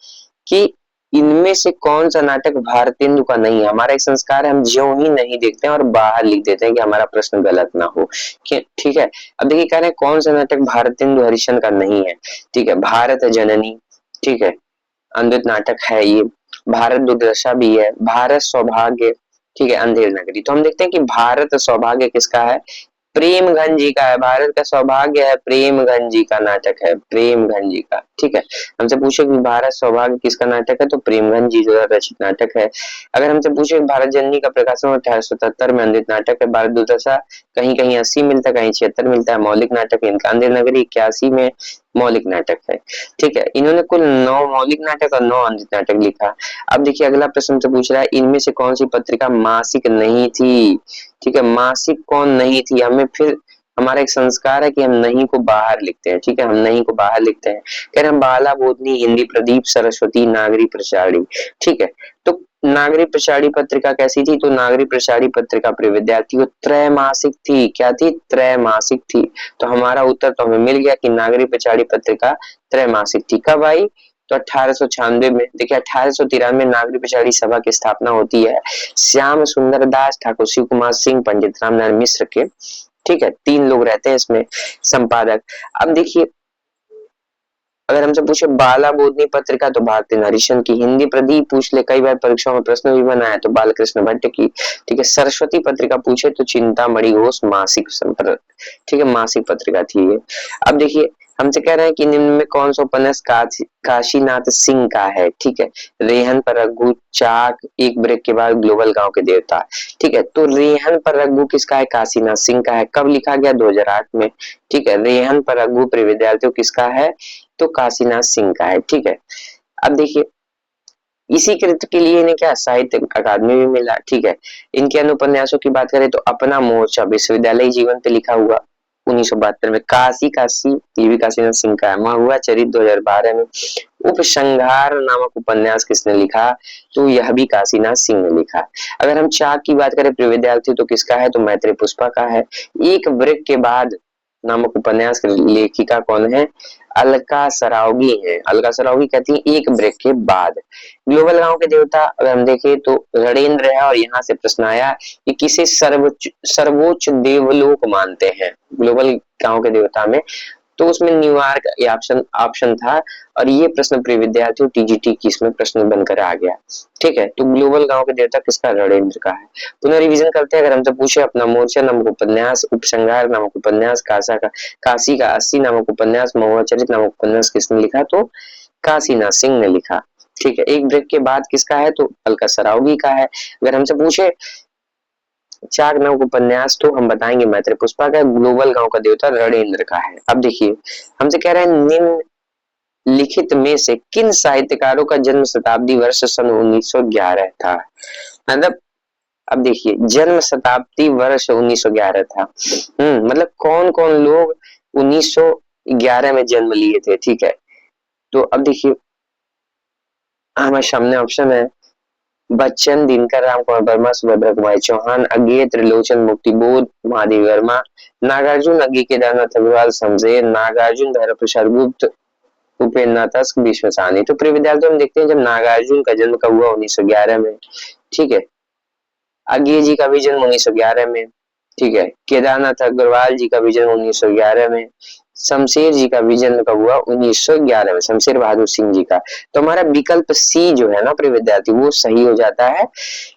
S1: कि इनमें से कौन सा नाटक भारतेंदु का नहीं है? हमारा एक संस्कार है, हम ज्यों ही नहीं देखते हैं और बाहर लिख देते हैं कि हमारा प्रश्न गलत ना हो। ठीक है, अब देखिए कह रहे हैं कौन सा नाटक भारतेंदु हरिश्चंद्र का नहीं है। ठीक है, भारत जननी। ठीक है, अमृत नाटक है ये। भारत दुर्दशा भी है, भारत सौभाग्य। ठीक है, अंधेर नगरी। तो हम देखते हैं कि भारत सौभाग्य किसका है? प्रेमघन जी का है। भारत का सौभाग्य है प्रेमघन जी का नाटक है, प्रेमघन जी का। ठीक है, हमसे पूछे कि भारत सौभाग्य किसका नाटक है तो प्रेमघन जी द्वारा रचित नाटक है। अगर हमसे पूछे भारत जननी का प्रकाशन 1877 में, अंधित नाटक है। भारत दुर्दशा कहीं कहीं 80 मिलता है, कहीं 76 मिलता है, मौलिक नाटक है इनका। अंधेर नगरी 81 में मौलिक नाटक है। ठीक है, इन्होंने कुल 9 मौलिक नाटक और 9 अंधित नाटक लिखा। अब देखिए अगला प्रश्न हमसे पूछ रहा है इनमें से कौन सी पत्रिका मासिक नहीं थी? ठीक है, मासिक कौन नहीं थी? हमें फिर हमारा एक संस्कार है कि हम नहीं को बाहर लिखते हैं। ठीक है, हम नहीं को बाहर लिखते हैं। कह रहे हम बाला बोधनी, हिंदी प्रदीप, सरस्वती, नागरी प्रचारी। ठीक है, तो नागरी प्रचारी पत्रिका कैसी थी? तो नागरी प्रचारी पत्रिका प्रिय विद्यार्थियों त्रैमासिक थी। क्या थी? त्रैमासिक थी। तो हमारा उत्तर तो हमें मिल गया कि नागरी प्रचारी पत्रिका त्रैमासिक थी। कब आई? तो 1896 में। देखिए 1893 नागरी प्रचारी सभा की स्थापना होती है श्याम सुंदर दास, ठाकुर शिव कुमार सिंह, पंडित रामनारायण मिश्र के। ठीक है, 3 लोग रहते हैं इसमें संपादक। अब देखिए अगर हमसे पूछे बाला बोधनी पत्रिका तो भारती हरिश्चंद्र की। हिंदी प्रदीप पूछ ले, कई बार परीक्षाओं में प्रश्न भी बना है, तो बालकृष्ण भट्ट की। ठीक है, सरस्वती पत्रिका पूछे तो चिंतामणि घोष मासिक संपादक। ठीक है, मासिक पत्रिका थी ये। अब देखिए हमसे कह रहे हैं कि निम्न में कौन सा उपन्यास काशीनाथ सिंह का है? ठीक है, रेहन पर रघु, चाक, एक ब्रेक के बाद, ग्लोबल गांव के देवता। ठीक है, तो रेहन पर रघु किसका है? काशीनाथ सिंह का है। कब लिखा गया? 2008 में। ठीक है, रेहन पर रघु प्रिय विद्यार्थियों किसका है? तो काशीनाथ सिंह का है। ठीक है, अब देखिए इसी कृत्य के लिए इन्हें क्या साहित्य अकादमी भी मिला। ठीक है, इनके अनुपन्यासों की बात करें तो अपना मोर्चा विश्वविद्यालय जीवन पे लिखा हुआ 1972 में। काशी काशी, ये भी काशीनाथ सिंह का है। महुआ चरित 2012 में। उपसंहार नामक उपन्यास किसने लिखा? तो यह भी काशीनाथ सिंह ने लिखा। अगर हम चाक की बात करें प्रिय विद्यार्थी तो किसका है? तो मैत्रेय पुष्पा का है। एक ब्रेक के बाद नामक उपन्यास की लेखिका कौन है? अलका सरावगी है। अलका सरावगी कहती है एक ब्रेक के बाद। ग्लोबल गांव के देवता अगर हम देखें तो रणेंद्र है, और यहाँ से प्रश्न आया कि किसे सर्वोच्च देवलोक मानते हैं ग्लोबल गांव के देवता में? तो उसमें न्यूयॉर्क ये ऑप्शन ऑप्शन था, और ये प्रश्न प्रिय विद्यार्थियों टीजीटी की इसमें प्रश्न बनकर आ गया। ठीक है, तो ग्लोबल गांव के देवता किसका? रणेंद्र का है। पुनः रिवीजन करते हैं। अगर हमसे पूछे अपना मोर्चा नामक उपन्यास, उपसंहार नामक उपन्यास, काशी का 80 नामक उपन्यास, महुआ चरित नामक उपन्यास किसने लिखा? तो काशीनाथ सिंह ने लिखा। ठीक है, एक ब्रेक के बाद किसका है? तो अलका सरावगी का है। अगर हमसे पूछे चार नामक उपन्यास तो हम बताएंगे मैत्रेय पुष्पा का। ग्लोबल गांव का देवता रणेंद्र का है। अब देखिए हमसे कह रहे हैं निम्न लिखित में से किन साहित्यकारों का जन्म शताब्दी वर्ष सन 1911 था? मतलब अब देखिए जन्म शताब्दी वर्ष 1911 था। मतलब कौन कौन लोग 1911 में जन्म लिए थे? ठीक है, तो अब देखिए हमारे सामने ऑप्शन है बच्चन, दिनकर, राम कुमार वर्मा, सुभद्रा कुमारी चौहान, अज्ञेय, त्रिलोचन, मुक्तिबोध, महादेव वर्मा, नागार्जुन, अज्ञेय, केदारनाथ अग्रवाल, शमशेर, नागार्जुन, भैरव प्रसाद गुप्त, उपेंद्र नाथ तस्क, भीष्म साहनी। तो प्रिय विद्यार्थियों हम देखते हैं जब नागार्जुन का जन्म कब हुआ 1911 में, ठीक है। अज्ञेय जी का भी जन्म 1911 में, ठीक है। केदारनाथ अग्रवाल जी का भी जन्म 1911 में। शमशेर जी का भी जन्म कब हुआ 1911 में, शमशेर बहादुर सिंह जी का। तो हमारा विकल्प सी जो है ना प्रिय विद्यार्थी वो सही हो जाता है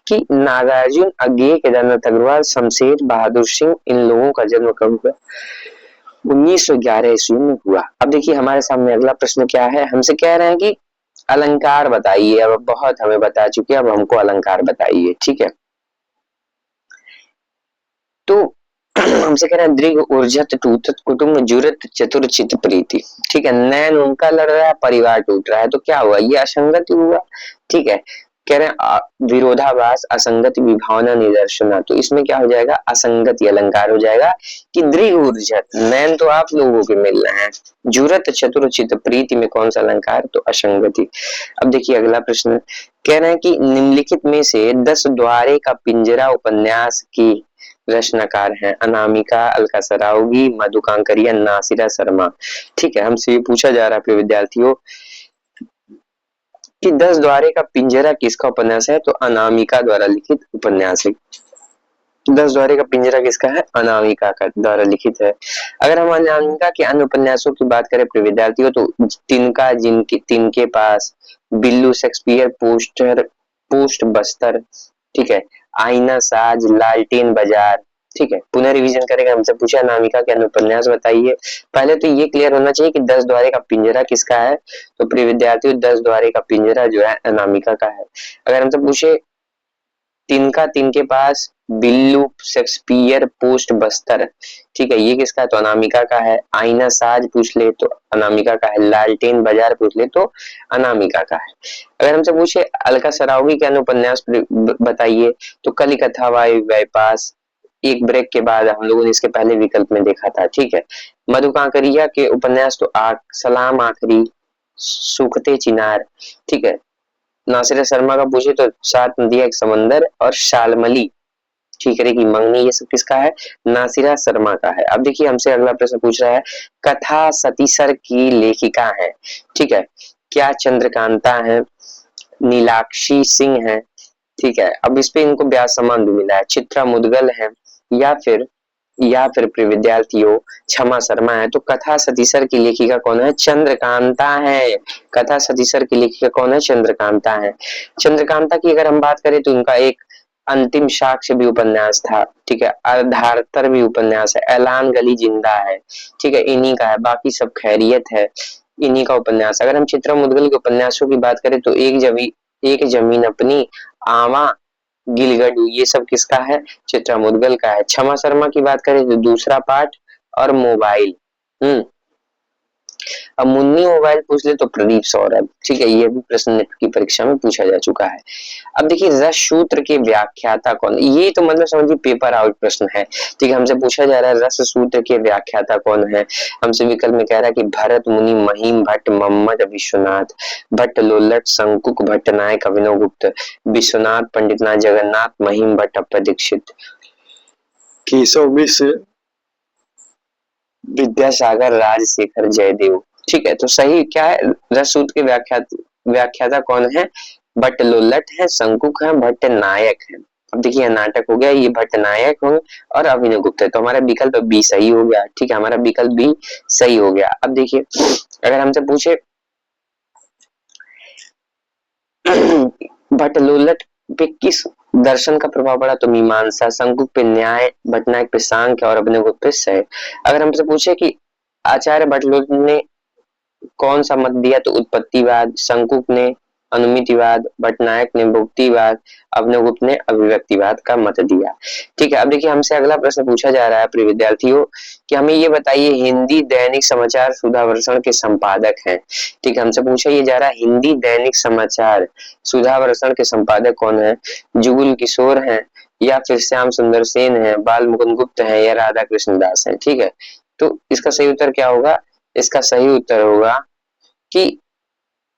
S1: कि नागार्जुन, अज्ञेय, केदारनाथ अग्रवाल, शमशेर बहादुर सिंह, इन लोगों का जन्म कब हुआ 1911 ईस्वी में हुआ। अब देखिए हमारे सामने अगला प्रश्न क्या है, हमसे कह रहे हैं कि अलंकार बताइए। अब बहुत हमें बता चुके, अब हमको अलंकार बताइए, ठीक है। तो हमसे कह रहा है दृढ़ ऊर्जत टूटत कुटुंब जुरत चतुर चित प्रीति, ठीक है। नैन उनका लड़ रहा है, परिवार टूट रहा है, तो क्या हुआ, ये असंगति हुआ, ठीक है। कह रहे हैं विरोधाभास, असंगति, विभावना, निदर्शना। तो इसमें क्या हो जाएगा, असंगति अलंकार हो जाएगा कि दृढ़ ऊर्जत, नैन तो आप लोगों के मिल रहे हैं, जुरत चतुर चित प्रीति में कौन सा अलंकार, तो असंगति। अब देखिए अगला प्रश्न कह रहे हैं कि निम्नलिखित में से 10 द्वारे का पिंजरा उपन्यास की रचनाकार हैं अनामिका, अलका सरावगी, मधु कांकरिया, नासिरा शर्मा, ठीक है। हमसे ये पूछा जा रहा है विद्यार्थियों कि 10 द्वारे का पिंजरा किसका उपन्यास है, तो अनामिका द्वारा लिखित उपन्यास है। 10 द्वारे का पिंजरा किसका है, अनामिका का द्वारा लिखित है। अगर हम अनामिका के अन्य उपन्यासों की बात करें विद्यार्थियों तो तिनका, जिनके तिनके पास, बिल्लू, शेक्सपियर, पोस्ट बस्तर, ठीक है, आईना साज, लालटेन बाजार, ठीक है। पुनः रिवीजन करेंगे, हमसे पूछा अनामिका के अन्य उपन्यास बताइए। पहले तो ये क्लियर होना चाहिए कि 10 द्वारे का पिंजरा किसका है, तो प्रिय विद्यार्थियों 10 द्वारे का पिंजरा जो है अनामिका का है। अगर हमसे पूछे तिनका, तिनके पास, बिल्लू, शेक्सपियर, पोस्ट बस्तर, ठीक है, ये किसका है, तो अनामिका का है। आईना साज पूछ ले तो अनामिका का है। लालटेन बाजार पूछ ले तो अनामिका का है। अगर हमसे पूछे अलका सरावगी के अन्य उपन्यास बताइए तो कलिकथा, वायु व्यापास, एक ब्रेक के बाद हम लोगों ने इसके पहले विकल्प में देखा था, ठीक है। मधु कांकरिया के उपन्यास तो सलाम आखिरी, सूखते चिनार, ठीक है। नासिर शर्मा का पूछे तो सात नदियां एक समंदर और शालमली, ठीकरे की मंगनी, ये सब किसका है, नासिरा शर्मा का है। अब देखिए हमसे अगला प्रश्न पूछ रहा है कथा सतीसर की लेखिका है, ठीक है। क्या चंद्रकांता है, नीलाक्षी सिंह है, ठीक है। अब इस पे इनको ब्याज सम्मान भी मिला है। चित्रा मुदगल है या फिर प्रिय विद्यार्थियों क्षमा शर्मा है। तो कथा सतीसर की लेखिका कौन है, चंद्रकांता है। कथा सतीसर की लेखिका कौन है, चंद्रकांता है। चंद्रकांता की अगर हम बात करें तो इनका एक अंतिम साक्ष्य भी उपन्यास था, ठीक है। अर्धार्तर भी उपन्यास है। ऐलान गली जिंदा है, ठीक है, इन्हीं का है। बाकी सब खैरियत है, इन्हीं का उपन्यास। अगर हम चित्रा मुदगल के उपन्यासों की बात करें तो एक जमीन अपनी, आवा, गिलगढ़, ये सब किसका है, चित्रा मुदगल का है। क्षमा शर्मा की बात करें तो दूसरा पार्ट और मोबाइल, हम्म। अब मुन्नी मोबाइल पूछ ले तो प्रदीप सौरभ, ठीक है, ये भी प्रश्न नेट की परीक्षा में पूछा जा चुका है। अब देखिए रस सूत्र के व्याख्याता कौन, ये तो मतलब समझिए पेपर आउट प्रश्न है, ठीक है। हमसे पूछा जा रहा है रस सूत्र के व्याख्याता कौन है। हमसे विकल्प में कह रहा है कि भरत मुनि, महीम भट्ट, मोहम्मद विश्वनाथ भट्ट, लोलट, शंकुक भट्ट नायक, अभिनव गुप्त, विश्वनाथ पंडितनाथ जगन्नाथ, महीम भट्ट, अप्पा दीक्षित, केशव मिश्र, विद्यासागर, राजशेखर, जयदेव, ठीक है। तो सही क्या है, रसूत के व्याख्याता कौन है, भट्ट लोलट है, शंकुक है, भट्ट नायक है। अब देखिए नाटक हो गया, ये भट्ट नायक हो और अभिनव गुप्त है। तो हमारा विकल्प बी सही हो गया, ठीक है, हमारा विकल्प बी सही हो गया। अब देखिए अगर हमसे पूछे भट्ट लोलट पे किस दर्शन का प्रभाव पड़ा, तो मीमांसा, शंकुक पे न्याय, भट्टनायक पे सांख्य और अभिनव गुप्त पे शय। अगर हमसे पूछे कि आचार्य भट्टलोल ने कौन सा मत दिया, तो उत्पत्तिवाद, शंकुक ने अनुमितिवाद, भट्टनायक ने भुक्तिवाद, अभिनवगुप्त ने अभिव्यक्तिवाद का मत दिया, ठीक है। अब देखिए हमसे अगला प्रश्न पूछा जा रहा है प्रिय विद्यार्थियों कि हमें ये बताइए हिंदी दैनिक समाचार सुधावर्षण के संपादक हैं, ठीक है। हमसे पूछा ये जा रहा है हिंदी दैनिक समाचार सुधावर्षण के संपादक कौन है, जुगुल किशोर हैं या फिर श्याम सुंदर सेन है, बाल मुकुंद गुप्त है या राधा कृष्ण दास है, ठीक है। तो इसका सही उत्तर क्या होगा, इसका सही उत्तर होगा कि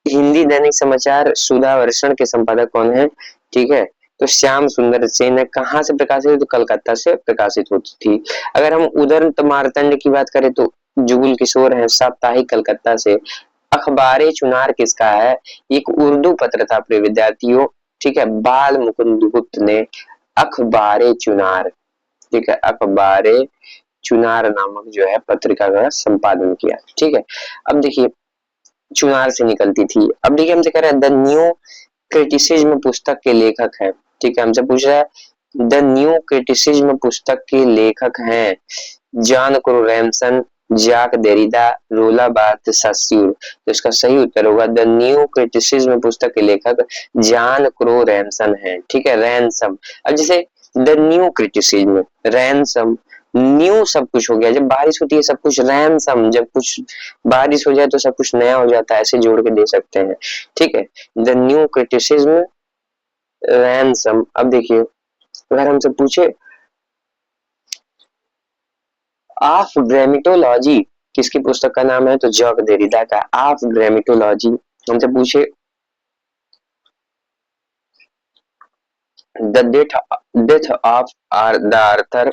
S1: हिंदी दैनिक समाचार सुधा वर्षण के संपादक कौन है? ठीक है, तो श्याम सुंदर सेन है। कहाँ से प्रकाशित है? तो कलकत्ता से प्रकाशित होती थी। अगर हम उदंत मार्तंड की बात करें तो जुगुल किशोर है, साप्ताहिक कलकत्ता से। अखबारे चुनार किसका है? एक उर्दू पत्र था प्रिय विद्यार्थियों, ठीक है, बाल मुकुंद गुप्त ने अखबारे चुनार, ठीक है, अखबारे चुनार नामक जो है पत्रिका का संपादन किया, ठीक है। अब देखिए चुनार से निकलती थी। अब देखिए हमसे कह रहा है द न्यू क्रिटिसिज्म पुस्तक के लेखक है, ठीक है, हमसे पूछ रहा है द न्यू क्रिटिसिज्म पुस्तक के लेखक हैं जॉन क्रोरैमसन, जाक देरिडा, रोला बार्थ सास्यूर। तो इसका सही उत्तर होगा द न्यू क्रिटिसिज्म पुस्तक के लेखक जॉन क्रोरैमसन है, ठीक है। रैनसम, अब जैसे the new criticism, ransom, new सब कुछ हो गया, जब बारिश होती है सब कुछ रैनसम, जब कुछ बारिश हो जाए तो सब कुछ नया हो जाता है, ऐसे जोड़ के दे सकते हैं, ठीक है। The new criticism, ransom. अब देखिए अगर हमसे पूछे ऑफ ग्रामेटोलॉजी किसकी पुस्तक का नाम है? तो जॉक देरिडा का ऑफ ग्रामेटोलॉजी। हमसे पूछे the death death of the Arthur,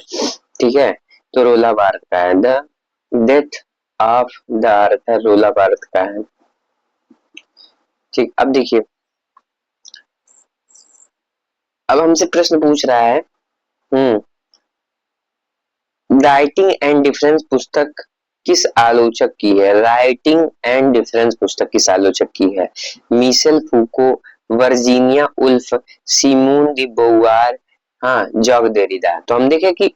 S1: ठीक है, तो रोला बार्थ का है। The death of the Arthur रोला बार्थ का है, ठीक। अब देखिए अब हमसे प्रश्न पूछ रहा है राइटिंग एंड डिफरेंस पुस्तक किस आलोचक की है? राइटिंग एंड डिफरेंस पुस्तक किस आलोचक की है? Michel Foucault, Virginia Woolf, Simone de Beauvoir, हाँ जॉक देरिडा। तो हम देखें कि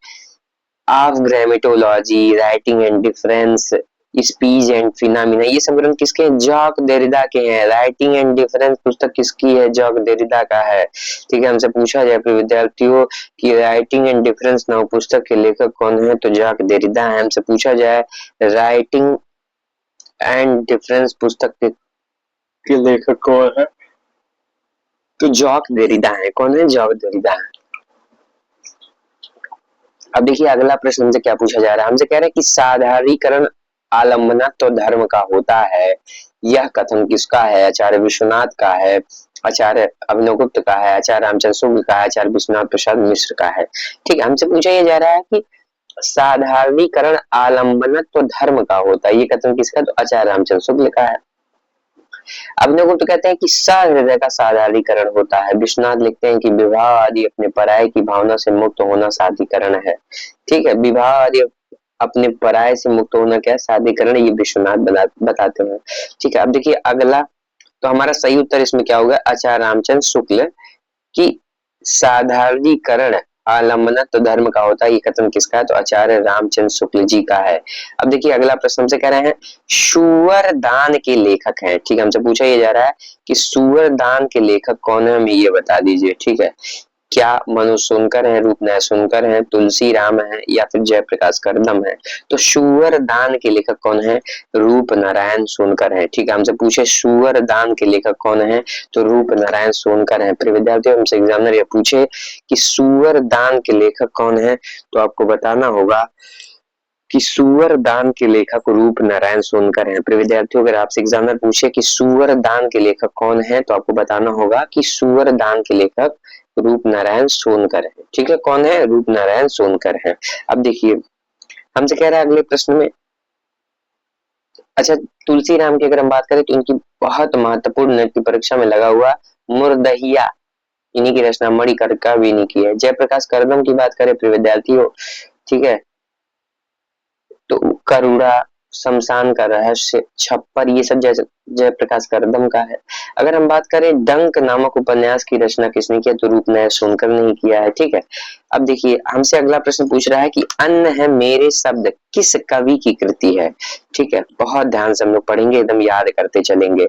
S1: of grammatology, writing and difference, speech and phenomena, ये सब ग्रंथ किसके हैं? जॉक देरिडा के हैं। राइटिंग एंड डिफरेंस पुस्तक किसकी है? जॉक देरिडा का है, ठीक है। हमसे पूछा जाए फिर विद्यार्थियों कि राइटिंग एंड डिफरेंस नाउ पुस्तक के लेखक कौन है? तो जॉक देरिडा है। हमसे पूछा जाए राइटिंग एंड डिफरेंस पुस्तक के लेखक कौन है? तो जॉक देरिडा है। कौन है? जॉक देरिडा है। अब देखिए अगला प्रश्न हमसे क्या पूछा जा रहा है, हमसे कह रहे हैं कि साधारणीकरण आलम्बना तो धर्म का होता है, यह कथन किसका है? आचार्य विश्वनाथ का है, आचार्य अभिनवगुप्त का है, आचार्य रामचंद्र शुक्ल का है, आचार्य विश्वनाथ प्रसाद मिश्र का है, ठीक है। हमसे पूछा यह जा रहा है कि साधारणीकरण आलम्बन तो धर्म का होता है, ये कथन किसका? तो आचार्य रामचंद्र शुक्ल का है। अभिनवगुप्त कहते हैं कि सहृदय का साधारणीकरण होता है। विश्वनाथ लिखते हैं कि विवाह आदि अपने पराये की भावना से मुक्त होना साधिकरण है, ठीक है। विवाह आदि अपने पराये से मुक्त होना क्या है? साधिकरण, ये विश्वनाथ बताते हैं, ठीक है। अब देखिए अगला, तो हमारा सही उत्तर इसमें क्या होगा? आचार्य रामचंद्र शुक्ल की साधारणीकरण आलम्बन तो धर्म का होता है, ये कथन किसका है? तो आचार्य रामचंद्र शुक्ल जी का है। अब देखिए अगला प्रश्न हमसे कह रहे हैं सूअर दान के लेखक हैं, ठीक है। हमसे पूछा ये जा रहा है कि सूअर दान के लेखक कौन है, हमें ये बता दीजिए, ठीक है। क्या मनोज सोनकर है, रूपनारायण सोनकर है, तुलसी राम है, या फिर जयप्रकाश करदम है? तो सूअर दान के लेखक कौन है? रूपनारायण सोनकर है, ठीक है। हमसे पूछे सूअर दान के लेखक कौन है? तो रूपनारायण सोनकर है। फिर विद्यार्थियों हमसे एग्जामिनर ये पूछे कि सूअर दान के लेखक कौन है, तो आपको बताना होगा कि सूअर दान के लेखक रूप नारायण सोनकर हैं। फिर विद्यार्थियों अगर आपसे एग्जामिनर पूछे कि सूअर दान के लेखक कौन है, तो आपको बताना होगा कि सूअर दान के लेखक रूप नारायण सोनकर है, ठीक है। कौन है? रूप नारायण सोनकर है। अब देखिए हमसे कह रहा है अगले प्रश्न में, अच्छा तुलसी राम की अगर हम बात करें तो इनकी बहुत महत्वपूर्ण नेट की परीक्षा में लगा हुआ मुर्दहिया, इन्हीं की रचना मणिकर्णिका भी इन्हीं की है। जयप्रकाश करदम की बात करें प्रिय विद्यार्थियों, ठीक है, तो करुणा, शमशान का रहस्य, छप्पर, ये सब जयप्रकाश करदम का है। अगर हम बात करें डंक नामक उपन्यास की रचना किसने किया, तो रूपनारायण सोनकर ने किया है, ठीक है। अब देखिए हमसे अगला प्रश्न पूछ रहा है कि अन्न है मेरे शब्द किस कवि की कृति है, ठीक है। बहुत ध्यान से हम लोग पढ़ेंगे, एकदम याद करते चलेंगे।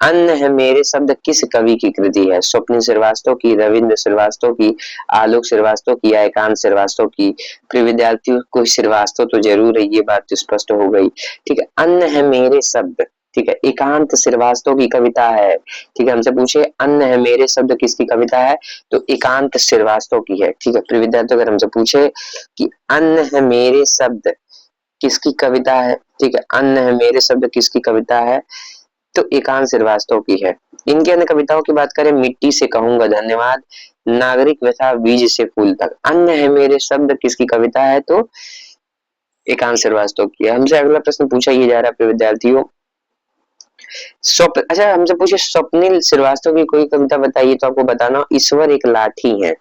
S1: अन्न है मेरे शब्द किस कवि की कृति है? स्वप्निल श्रीवास्तव की, रविंद्र श्रीवास्तव की, आलोक श्रीवास्तव की, या एकांत श्रीवास्तव की? प्रिय विद्यार्थियों को श्रीवास्तव तो जरूर है, ये बात तो स्पष्ट हो गई, ठीक है। अन्न है मेरे शब्द, ठीक है, एकांत श्रीवास्तव की कविता है, ठीक है। हमसे पूछे अन्न है मेरे शब्द किसकी कविता है, तो एकांत श्रीवास्तव की है, ठीक है। प्रिय विद्यार्थियों अगर हमसे पूछे कि अन्न है मेरे शब्द किसकी कविता है, ठीक है, अन्न है मेरे शब्द किसकी कविता है, तो एकांत श्रीवास्तव की है। इनकी अन्य कविताओं की बात करें, मिट्टी से कहूंगा धन्यवाद, नागरिक व्यथा, बीज से फूल तक, अन्य है मेरे शब्द, किसकी कविता है? तो एकांत श्रीवास्तव की है। हमसे अगला प्रश्न पूछा ये जा रहा है विद्यार्थियों, स्वप्न, अच्छा हमसे पूछे स्वप्निल श्रीवास्तव की कोई कविता बताइए, तो आपको बताना ईश्वर एक लाठी है,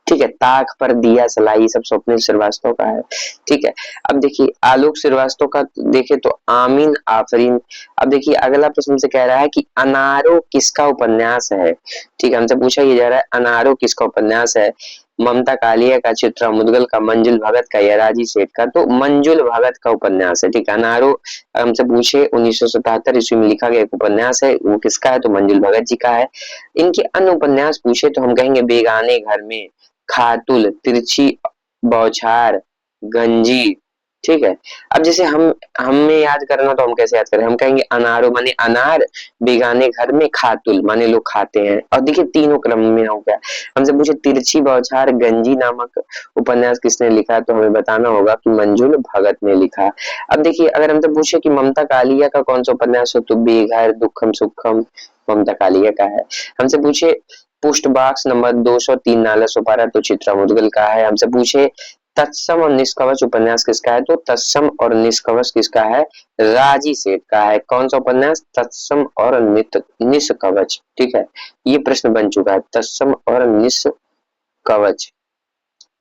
S1: ठीक है, ताक पर दिया सलाई, सब स्वप्निल श्रीवास्तव का है, ठीक है। अब देखिए आलोक श्रीवास्तव का देखे तो आमीन आफरीन। अब देखिए अगला प्रश्न से कह रहा है कि अनारो किसका उपन्यास है, ठीक है, हमसे पूछा ये जा रहा है अनारो किसका उपन्यास है? ममता कालिया का, चित्रा मुदगल का, मंजुल भगत का या राजी सेठ का? तो मंजुल भगत का उपन्यास है, ठीक है। अनारो हमसे पूछे 1977 ईस्वी में लिखा गया एक उपन्यास है, वो किसका है? तो मंजुल भगत जी का है। इनके अन्य उपन्यास पूछे तो हम कहेंगे बेगाने घर में, खातुल, तिरछी बौछार, गंजी, ठीक है। अब जैसे हम हमें याद करना तो हम कैसे याद करें? हम कहेंगे अनारो माने अनार, बेगाने घर में, खातुल माने लोग खाते हैं, और देखिए तीनों क्रम में हो गया। हमसे पूछे तिरछी बौछार गंजी नामक उपन्यास किसने लिखा, तो हमें बताना होगा कि मंजुल भगत ने लिखा। अब देखिए अगर हमसे पूछे कि ममता कालिया का कौन सा उपन्यास हो, तो बेघर दुखम सुखम ममता कालिया का है। हमसे पूछे पुष्ट बॉक्स नंबर 203 नाला सुपारा, तो चित्रा मुदगल का है। हमसे पूछे तत्सम और निष्कवच उपन्यास किसका है, तो तत्सम और निष्कवच किसका है? राजी सेठ का है। कौन सा उपन्यास? तत्सम और निष्कवच, ठीक है, ये प्रश्न बन चुका है, तत्सम और निष्कवच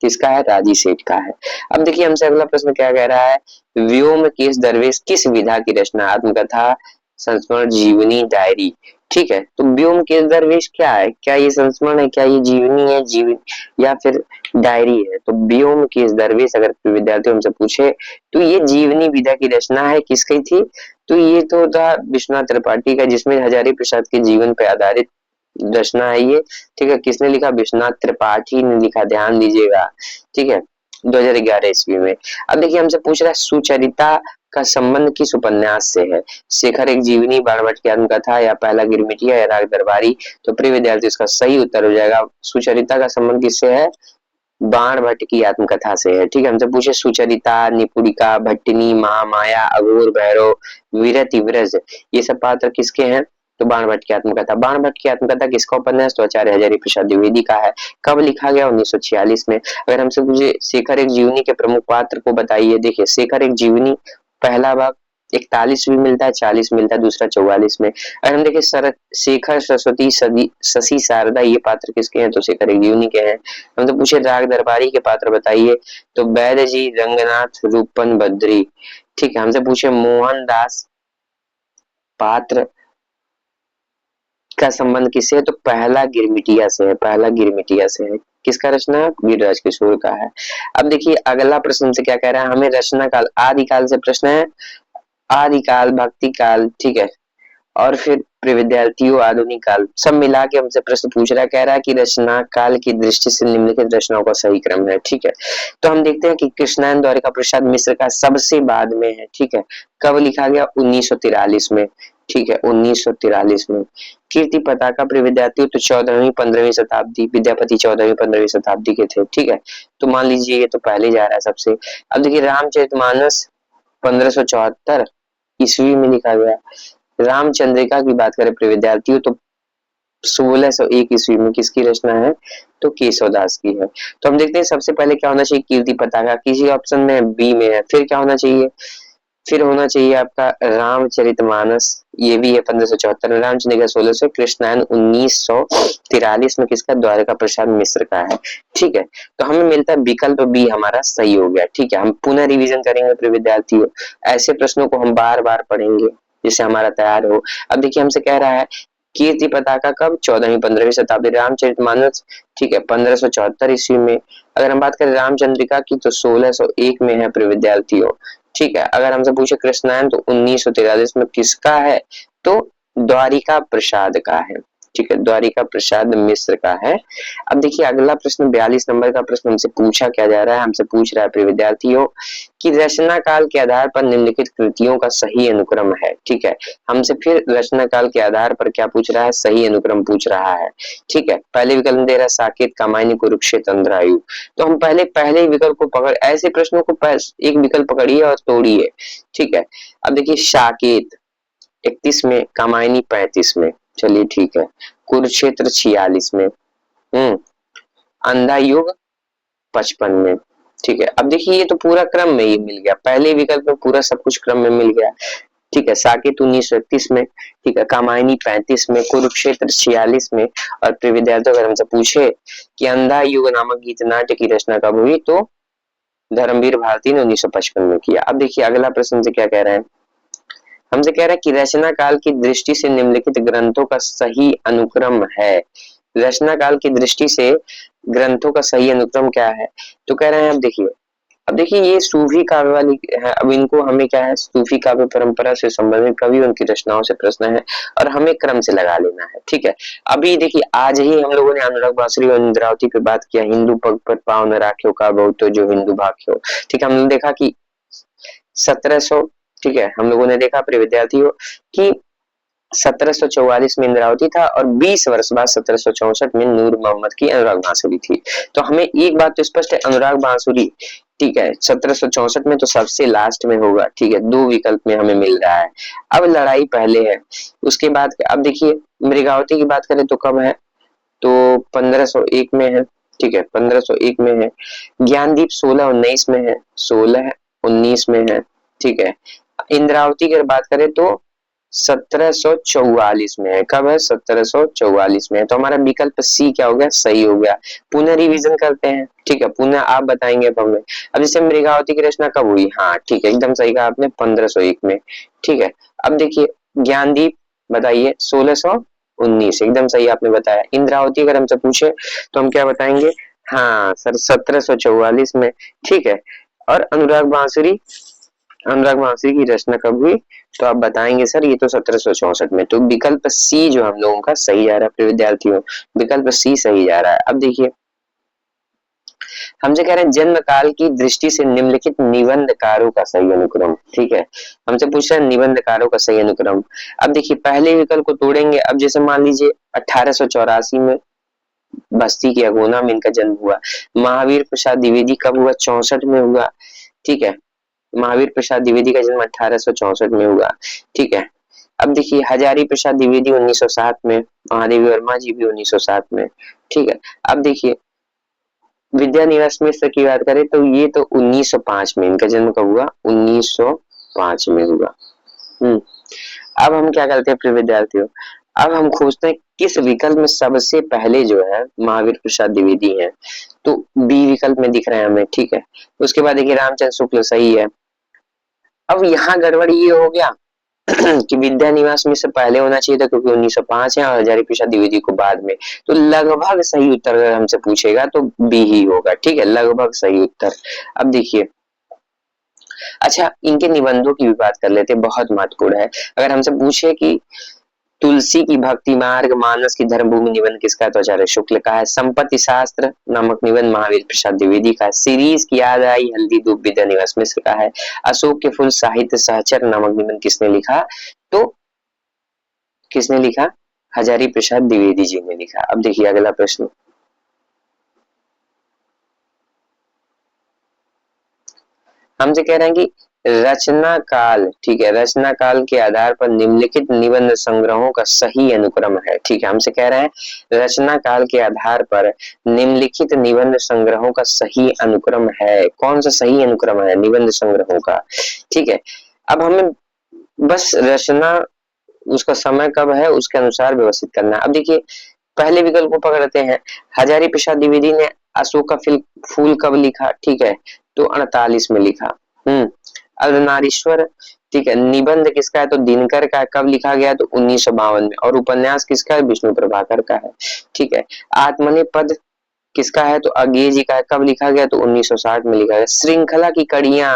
S1: किसका है? राजी सेठ का है। अब देखिए हमसे अगला प्रश्न क्या कह रहा है, व्योमकेश दरवेश किस विधा की रचना? आत्मकथा, संस्मरण, जीवनी, डायरी, ठीक है। तो व्योमकेश दरवेश क्या है? क्या ये संस्मरण है, क्या ये जीवनी है, जीवन या फिर डायरी है? तो व्योमकेश दरवेश अगर विद्यार्थी हमसे पूछे तो ये जीवनी विधा की रचना है। किसकी थी? तो ये तो था विश्वनाथ त्रिपाठी का, जिसमें हजारी प्रसाद के जीवन पर आधारित रचना है ये, ठीक है। किसने लिखा? विश्वनाथ त्रिपाठी ने लिखा, ध्यान दीजिएगा, ठीक है, 2011 ईस्वी में। अब देखिए हमसे पूछ रहा है सुचरिता का संबंध किस उपन्यास से है? शेखर एक जीवनी, बाणभट्ट की आत्मकथा, या पहला गिरमिटिया, या राग दरबारी? तो प्रिय विद्यार्थी इसका सही उत्तर हो जाएगा सुचरिता का संबंध किससे है? बाणभट्ट की आत्मकथा से है, ठीक है। हमसे पूछे सुचरिता, निपुणिका, भट्टिनी, महामाया, अघोर, भैरव, विरति, व्रज, ये सब पात्र किसके हैं? तो बाणभट्ट की आत्मकथा। बाणभट्ट की आत्मकथा किसका उपन्यास? तो आचार्य हजारी प्रसाद द्विवेदी का है। कब लिखा गया? 1946 में। अगर हमसे पूछे शेखर एक जीवनी के प्रमुख पात्र को बताइए, देखिए शेखर एक जीवनी पहला भाग 41 में मिलता है, 40 मिलता है, दूसरा 44 में। अगर हम देखें शेखर, सरस्वती, शशि, शारदा, ये पात्र किसके हैं? तो शेखर एक जीवनी के हैं। हम तो पूछे राग दरबारी के पात्र बताइए, तो वैद्य जी, रंगनाथ, रूपन, बद्री, ठीक है। हमसे पूछे मोहनदास पात्र का संबंध किससे है? तो पहला गिरमिटिया से है, पहला गिरमिटिया से है। किसका रचना? गिरिराज किशोर का है। अब देखिए अगला प्रश्न से क्या कह रहा है, हमें रचना काल, आदिकाल से प्रश्न है, आदिकाल, भक्ति काल, ठीक है, और फिर प्रिय विद्यार्थियों आधुनिक काल, सब मिला के हमसे प्रश्न पूछ रहा है। कह रहा है कि रचना काल की दृष्टि से निम्नलिखित रचनाओं का सही क्रम है, ठीक है। तो हम देखते हैं कि कृष्णायन द्वारिका प्रसाद मिश्र का सबसे बाद में है, ठीक है। कब लिखा गया? 1943 में, ठीक है, 1943 में। कीर्ति पताका प्रिय विद्यार्थियों तो 14वीं 15वीं शताब्दी, विद्यापति 14वीं 15वीं शताब्दी के थे, ठीक है। तो मान लीजिए ये तो पहले जा रहा है सबसे। अब देखिए रामचरितमानस 1574 ईस्वी में लिखा गया। रामचंद्रिका की बात करें प्रिय विद्यार्थियों तो 1601 ईस्वी में किसकी रचना है? तो केशवदास की है। तो हम देखते हैं सबसे पहले क्या होना चाहिए, कीर्ति पताका, किसी ऑप्शन में बी में है। फिर क्या होना चाहिए? फिर होना चाहिए आपका रामचरितमानस, ये भी है 1574 में। रामचंद्रिका 1600, कृष्णायन 1943 में किसका? द्वारका प्रसाद मिश्र का है, ठीक है। तो हमें मिलता है विकल्प बी हमारा सही हो गया, ठीक है। हम पुनः रिवीजन करेंगे प्रिय विद्यार्थियों, ऐसे प्रश्नों को हम बार बार पढ़ेंगे जिससे हमारा तैयार हो। अब देखिए हमसे कह रहा है कीर्ति पताका कब? 14वीं 15वीं शताब्दी। रामचरितमानस, ठीक है, 1574 ईस्वी में। अगर हम बात करें रामचंद्रिका की तो 1601 में है प्रिय विद्यार्थियों, ठीक है। अगर हमसे पूछे कृष्णायन तो 1943 में किसका है? तो द्वारिका प्रसाद का है, ठीक है, द्वारिका प्रसाद मिश्र का है। अब देखिए अगला प्रश्न 42 नंबर का प्रश्न हमसे पूछा क्या जा रहा है, हमसे पूछ रहा है प्रिय विद्यार्थियों कि रचना काल के आधार पर निम्नलिखित कृतियों का सही अनुक्रम है, ठीक है। हमसे फिर रचना काल के आधार पर क्या पूछ रहा है? सही अनुक्रम पूछ रहा है, ठीक है। पहले विकल्प दे रहा है साकेत, कामायनी, कुरुक्षेत्र, अंधरायु। तो हम पहले विकल्प को पकड़, ऐसे प्रश्नों को एक विकल्प पकड़िए और तोड़िए, ठीक है। अब देखिए साकेत, 31 में, कामायनी 35 में, चलिए ठीक है, कुरुक्षेत्र 46 में, अंधा युग 55 में। ठीक है, अब देखिए ये तो पूरा क्रम में ही मिल गया, पहले विकल्प में पूरा सब कुछ क्रम में मिल गया। ठीक है, साकेत 1931 में, ठीक है, कामायनी 35 में, कुरुक्षेत्र 46 में, और प्रिय विद्यार्थियों अगर हमसे पूछे कि अंधा युग नामक गीत नाट्य की रचना कब हुई, तो धर्मवीर भारती ने 1955 में किया। अब देखिए अगला प्रश्न से क्या कह रहे हैं, हमसे कह रहा है कि रचना काल की दृष्टि से निम्नलिखित ग्रंथों का सही अनुक्रम है। रचना काल की दृष्टि से ग्रंथों का सही अनुक्रम क्या है, तो कह रहे हैं अब देखिए ये सूफी काव्य वाली है। अब इनको हमें क्या है, सूफी काव्य परंपरा से संबंधित कवि उनकी रचनाओं से प्रश्न है और हमें क्रम से लगा लेना है। ठीक है, अभी देखिए आज ही हम लोगों ने अनुराग बांसुरी और इंद्रावती पे बात किया, हिंदू पग पर पाँव न राख्यो का बहुत तो जो हिंदू भाख्यो। ठीक है, हमने देखा कि 1700, ठीक है, हम लोगों ने देखा प्रिय विद्यार्थियों कि 1744 में इंद्रावती था और 20 वर्ष बाद 1764 में नूर मोहम्मद की अनुराग बांसुरी थी। तो हमें एक बात तो स्पष्ट है, अनुराग बांसुरी, ठीक है, 1764 में तो सबसे लास्ट में होगा। ठीक है, दो विकल्प में हमें मिल रहा है। अब लड़ाई पहले है, उसके बाद अब देखिए मृगावती की बात करें तो कब है, तो 1501 में है। ठीक है, 1501 में है। ज्ञानदीप 1619 में है, 1619 में है। ठीक है, इंद्रावती की बात करें तो 1744 में है। कब है, 1744 में है। तो हमारा विकल्प सी क्या हो गया, सही हो गया। पुनः रिवीजन करते हैं। ठीक है, पुनः आप बताएंगे अब हमें। अब जैसे मृगावती की रचना कब हुई, हाँ ठीक है, एकदम सही कहा आपने, 1501 में। ठीक है, अब देखिए ज्ञानदीप बताइए 1619, एकदम सही आपने बताया। इंद्रावती अगर हमसे पूछे तो हम क्या बताएंगे, हाँ सर 1744 में। ठीक है, और अनुराग बांसुरी की रचना कब हुई, तो आप बताएंगे सर ये तो 1764 में। तो विकल्प सी जो हम लोगों का सही जा रहा है विद्यार्थियों, विकल्प सी सही जा रहा है। अब देखिए हमसे कह रहे हैं जन्म काल की दृष्टि से निम्नलिखित निबंधकारों का सही अनुक्रम। ठीक है, हमसे पूछ रहे हैं निबंधकारों का सही अनुक्रम। अब देखिए पहले विकल्प को तोड़ेंगे। अब जैसे मान लीजिए 1884 में बस्ती के अगोना में इनका जन्म हुआ। महावीर प्रसाद द्विवेदी कब हुआ, 64 में हुआ। ठीक है, महावीर प्रसाद द्विवेदी का जन्म 1864 में हुआ। ठीक है, अब देखिए हजारी प्रसाद द्विवेदी 1907 में, महादेवी वर्मा जी भी 1907 में। ठीक है, अब देखिए विद्या निवास मिश्र की बात करें तो ये तो 1905 में, इनका जन्म कब हुआ, 1905 में हुआ। अब हम क्या करते हैं प्रिय विद्यार्थियों, अब हम खोजते हैं किस विकल्प में सबसे पहले जो है महावीर प्रसाद द्विवेदी है, तो बी विकल्प में दिख रहे हैं हमें। ठीक है, उसके बाद देखिए रामचंद्र शुक्ल सही है। अब यहाँ गड़बड़ ये हो गया कि विद्या निवास में से पहले होना चाहिए था क्योंकि 1905 है और हजारी प्रसाद द्विवेदी को बाद में। तो लगभग सही उत्तर अगर हमसे पूछेगा तो बी ही होगा। ठीक है, लगभग सही उत्तर। अब देखिए अच्छा इनके निबंधों की भी बात कर लेते हैं, बहुत महत्वपूर्ण है। अगर हमसे पूछे कि तुलसी की भक्ति मार्ग मानस की धर्मभूमि निबंध किसका है, तो आचार्य शुक्ल का है। संपत्ति शास्त्र नामक निबंध महावीर प्रसाद द्विवेदी का है। सीरीज की याद आई हल्दी धूप विद्या निवास मिश्र का है। अशोक के फूल साहित्य सहचर नामक निबंध किसने लिखा, तो किसने लिखा, हजारी प्रसाद द्विवेदी जी ने लिखा। अब देखिए अगला प्रश्न, हमसे कह रहे हैं कि रचना काल, ठीक है, रचना काल के आधार पर निम्नलिखित निबंध संग्रहों का सही अनुक्रम है। ठीक है, हमसे कह रहे हैं रचना काल के आधार पर निम्नलिखित निबंध संग्रहों का सही अनुक्रम है। कौन सा सही अनुक्रम है निबंध संग्रहों का। ठीक है, अब हमें बस रचना उसका समय कब है उसके अनुसार व्यवस्थित करना। अब देखिए पहले विकल्प को पकड़ते हैं, हजारी प्रसाद द्विवेदी ने अशोक का फूल कब लिखा, ठीक है, तो 48 में लिखा। अर्धनारीश्वर, ठीक है, निबंध किसका है, तो दिनकर का। कब लिखा गया, तो 1952 में। और उपन्यास किसका है, विष्णु प्रभाकर का है। ठीक है, आत्मनेपद किसका है, तो अज्ञे जी का है। कब लिखा गया, तो 1960 में लिखा गया। श्रृंखला की कड़ियां,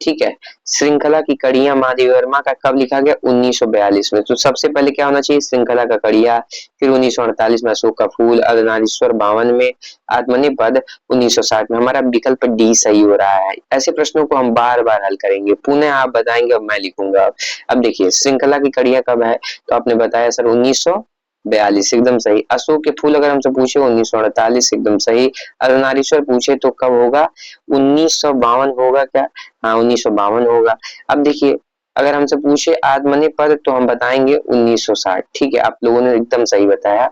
S1: ठीक है, श्रृंखला की कड़ियां महादेवी वर्मा का कब लिखा गया, 1942 में। तो सबसे पहले क्या होना चाहिए, श्रृंखला का कड़िया, फिर 1948 में अशोक का फूल, अर्धनारीश्वर 52 में, आत्मनिपद 1960 में। हमारा विकल्प डी सही हो रहा है। ऐसे प्रश्नों को हम बार बार हल करेंगे, पुनः आप बताएंगे और मैं लिखूंगा। अब देखिए श्रृंखला की कड़िया कब है, तो आपने बताया सर 1942, एकदम सही। अशोक के फूल अगर हमसे पूछे 1948, एकदम सही। अर्धनारीश्वर पूछे तो कब होगा, 1952 होगा क्या, हाँ 1952 होगा। अब देखिए अगर हमसे पूछे आत्मनेपद पद तो हम बताएंगे 1960। ठीक है, आप लोगों ने एकदम सही बताया।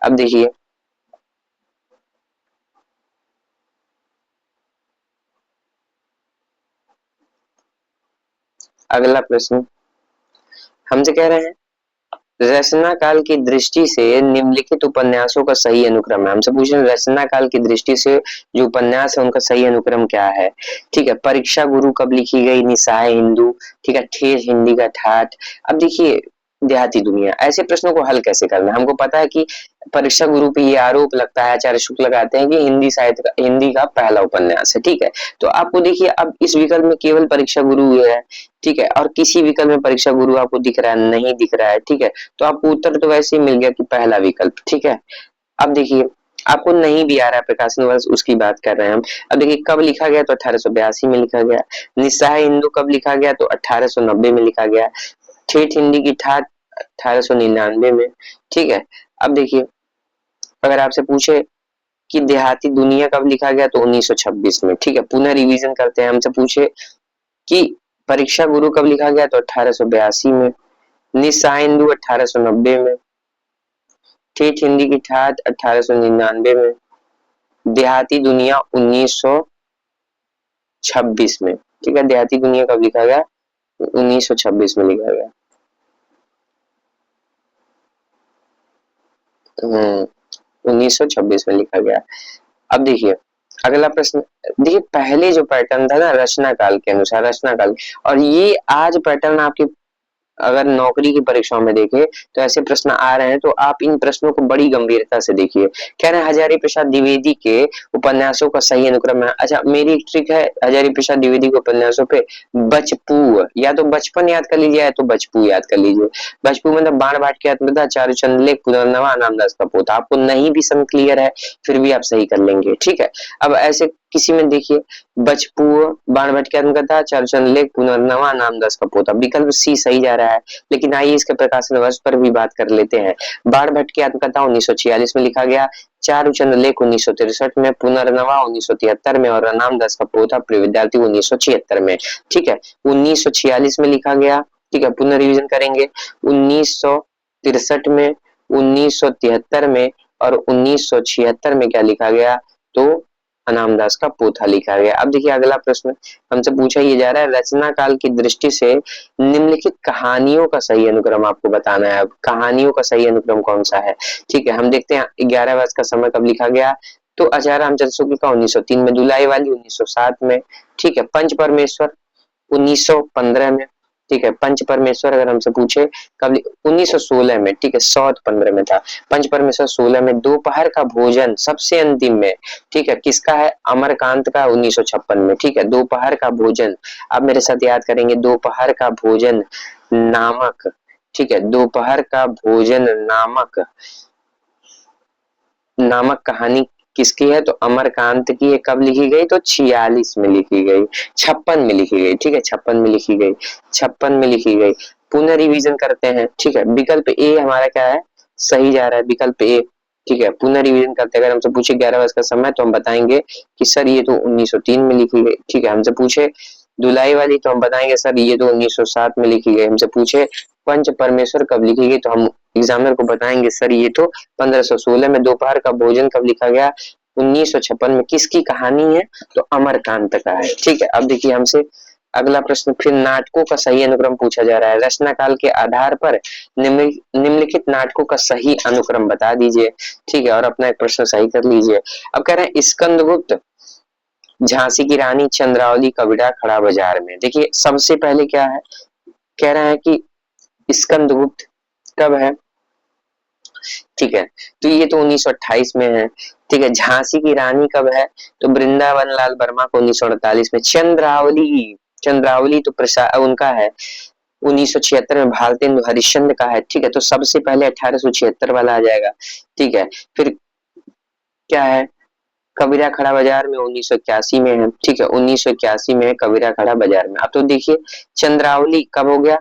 S1: अब देखिए अगला प्रश्न हमसे कह रहे हैं रचना काल की दृष्टि से निम्नलिखित उपन्यासों का सही अनुक्रम है। हमसे पूछ रहे हैं रचना काल की दृष्टि से जो उपन्यास है उनका सही अनुक्रम क्या है। ठीक है, परीक्षा गुरु कब लिखी गई, निसाय हिंदू, ठीक है, ठेठ हिंदी का ठाठ। अब देखिए देहाती दुनिया, ऐसे प्रश्नों को हल कैसे करना है। हमको पता है कि परीक्षा गुरु पे ये आरोप लगता है, आचार्य शुक्ल लगाते हैं कि हिंदी साहित्य का, हिंदी का पहला उपन्यास है। ठीक है, तो आपको देखिए अब इस विकल्प में केवल परीक्षा गुरु है। ठीक है, और किसी विकल्प में परीक्षा गुरु आपको दिख रहा है, नहीं दिख रहा है। ठीक है, तो आपको उत्तर तो वैसे ही मिल गया कि पहला विकल्प। ठीक है, अब देखिए आपको नहीं भी आ रहा है प्रकाशन वर्ष, उसकी बात कर रहे हैं हम। अब देखिए कब लिखा गया तो 1882 में लिखा गया। निस्सहाय हिंदू कब लिखा गया तो 1890 में लिखा गया। ठेठ हिंदी की ठाठ 1899 में। ठीक है, अब देखिए अगर आपसे पूछे कि देहाती दुनिया कब लिखा गया तो 1926 में। ठीक है, पुनः रिवीजन करते हैं। हमसे पूछे कि परीक्षा गुरु कब लिखा गया तो 1882 में। निस्सहाय हिंदू 1890 में। ठेठ हिंदी की ठाठ 1899 में। देहाती दुनिया 1926 में। ठीक है, देहाती दुनिया कब लिखा गया 1926 में लिखा गया। 1926 में लिखा गया। अब देखिए अगला प्रश्न, देखिए पहले जो पैटर्न था ना रचना काल के अनुसार, रचना काल, और ये आज पैटर्न आपके अगर नौकरी की परीक्षाओं में देखें तो ऐसे प्रश्न आ रहे हैं, तो आप इन प्रश्नों को बड़ी गंभीरता से देखिए। कह रहे हैं हजारी प्रसाद द्विवेदी के उपन्यासों का सही अनुक्रम है। अच्छा, मेरी एक ट्रिक है हजारी प्रसाद द्विवेदी के उपन्यासों पे, बचपू, या तो बचपन याद कर लीजिए या तो बचपू याद कर लीजिए। बचपू मतलब बाण भाट की आत्मकथा, चारुचंद लेख, पुनर्नवा, नामदास का पोथा। आपको नहीं भी सम क्लियर है फिर भी आप सही कर लेंगे। ठीक है, अब ऐसे किसी में देखिए बचपू, बाण भट्ट की आत्मकथा, चारुचंद लेख, पुनर्नवा, नामदास का पोथा। विकल्प सी सही जा रहा है, लेकिन आइए इसके प्रकाशन वर्ष पर भी बात कर लेते हैं। बाण भट्ट की आत्मकथा 1946 में लिखा गया, चारुचंद लेख 1963 में, पुनर्नवा 1973 में और नामदास का पोथा प्रिय विद्यार्थी 1976 में। ठीक है, 1946 में लिखा गया। ठीक है, पुनः रिवीजन करेंगे 1963 में, 1973 में और 1976 में क्या लिखा गया तो नामदास का पोथा लिखा गया। अब देखिए अगला प्रश्न हमसे पूछा ये जा रहा है रचना काल की दृष्टि से निम्नलिखित कहानियों का सही अनुक्रम आपको बताना है। अब कहानियों का सही अनुक्रम कौन सा है। ठीक है, हम देखते हैं 11 वर्ष का समय कब लिखा गया तो आचार्य रामचंद्र शुक्ल का 1903 में, दुलाई वाली 1907 में। ठीक है, पंच परमेश्वर 1915 में। ठीक है, पंच परमेश्वर अगर हमसे पूछे कब 1916 में। ठीक है, 115 में था पंच परमेश्वर। 16 में दोपहर का भोजन सबसे अंतिम में। ठीक है, किसका है अमरकांत का 1956 में। ठीक है, दोपहर का भोजन, आप मेरे साथ याद करेंगे दोपहर का भोजन नामक, ठीक है, दोपहर का भोजन नामक नामक कहानी किसकी है तो अमरकांत की है। कब लिखी गई तो 46 में लिखी गई, 56 में लिखी गई। ठीक है, 56 में लिखी गई, 56 में लिखी गई। पुनः रिवीजन करते हैं। ठीक है, विकल्प ए हमारा क्या है सही जा रहा है, विकल्प ए। ठीक है, पुनः रिवीजन करते हैं। अगर हमसे पूछे 11 वर्ष का समय तो हम बताएंगे कि सर ये तो 1903 में लिखी गई। ठीक है, हमसे पूछे दुलाई वाली तो हम बताएंगे सर ये तो 1907 में लिखी गई। हमसे पूछे पंच परमेश्वर कब लिखी गई तो हम एग्जामिनर को बताएंगे सर ये तो 1516 में। दोपहर का भोजन कब लिखा गया 1956 में। किसकी कहानी है तो अमरकांत का है। ठीक है, अब देखिए हमसे अगला प्रश्न फिर नाटकों का सही अनुक्रम पूछा जा रहा है। रचना काल के आधार पर निम्नलिखित नाटकों का सही अनुक्रम बता दीजिए। ठीक है, और अपना एक प्रश्न सही कर लीजिए। अब कह रहे हैं स्कंदगुप्त, झांसी की रानी, चंद्रावली, कबीरा, खड़ा बाजार में। देखिए सबसे पहले क्या है कह रहा है कि स्कंदगुप्त कब है। ठीक है, तो ये तो 1928 में है। ठीक है, झांसी की रानी कब है तो वृंदावन लाल वर्मा को 1948 में। चंद्रावली, चंद्रावली तो प्रसाद उनका है 1976 में, भारतेंदु हरिश्चंद्र का है। ठीक है, तो सबसे पहले 1876 वाला आ जाएगा। ठीक है, फिर क्या है कबीरा खड़ा बाजार में 1981 में है। ठीक है, 1981 में कबीरा खड़ा बाजार में। अब तो देखिए चंद्रावली कब हो गया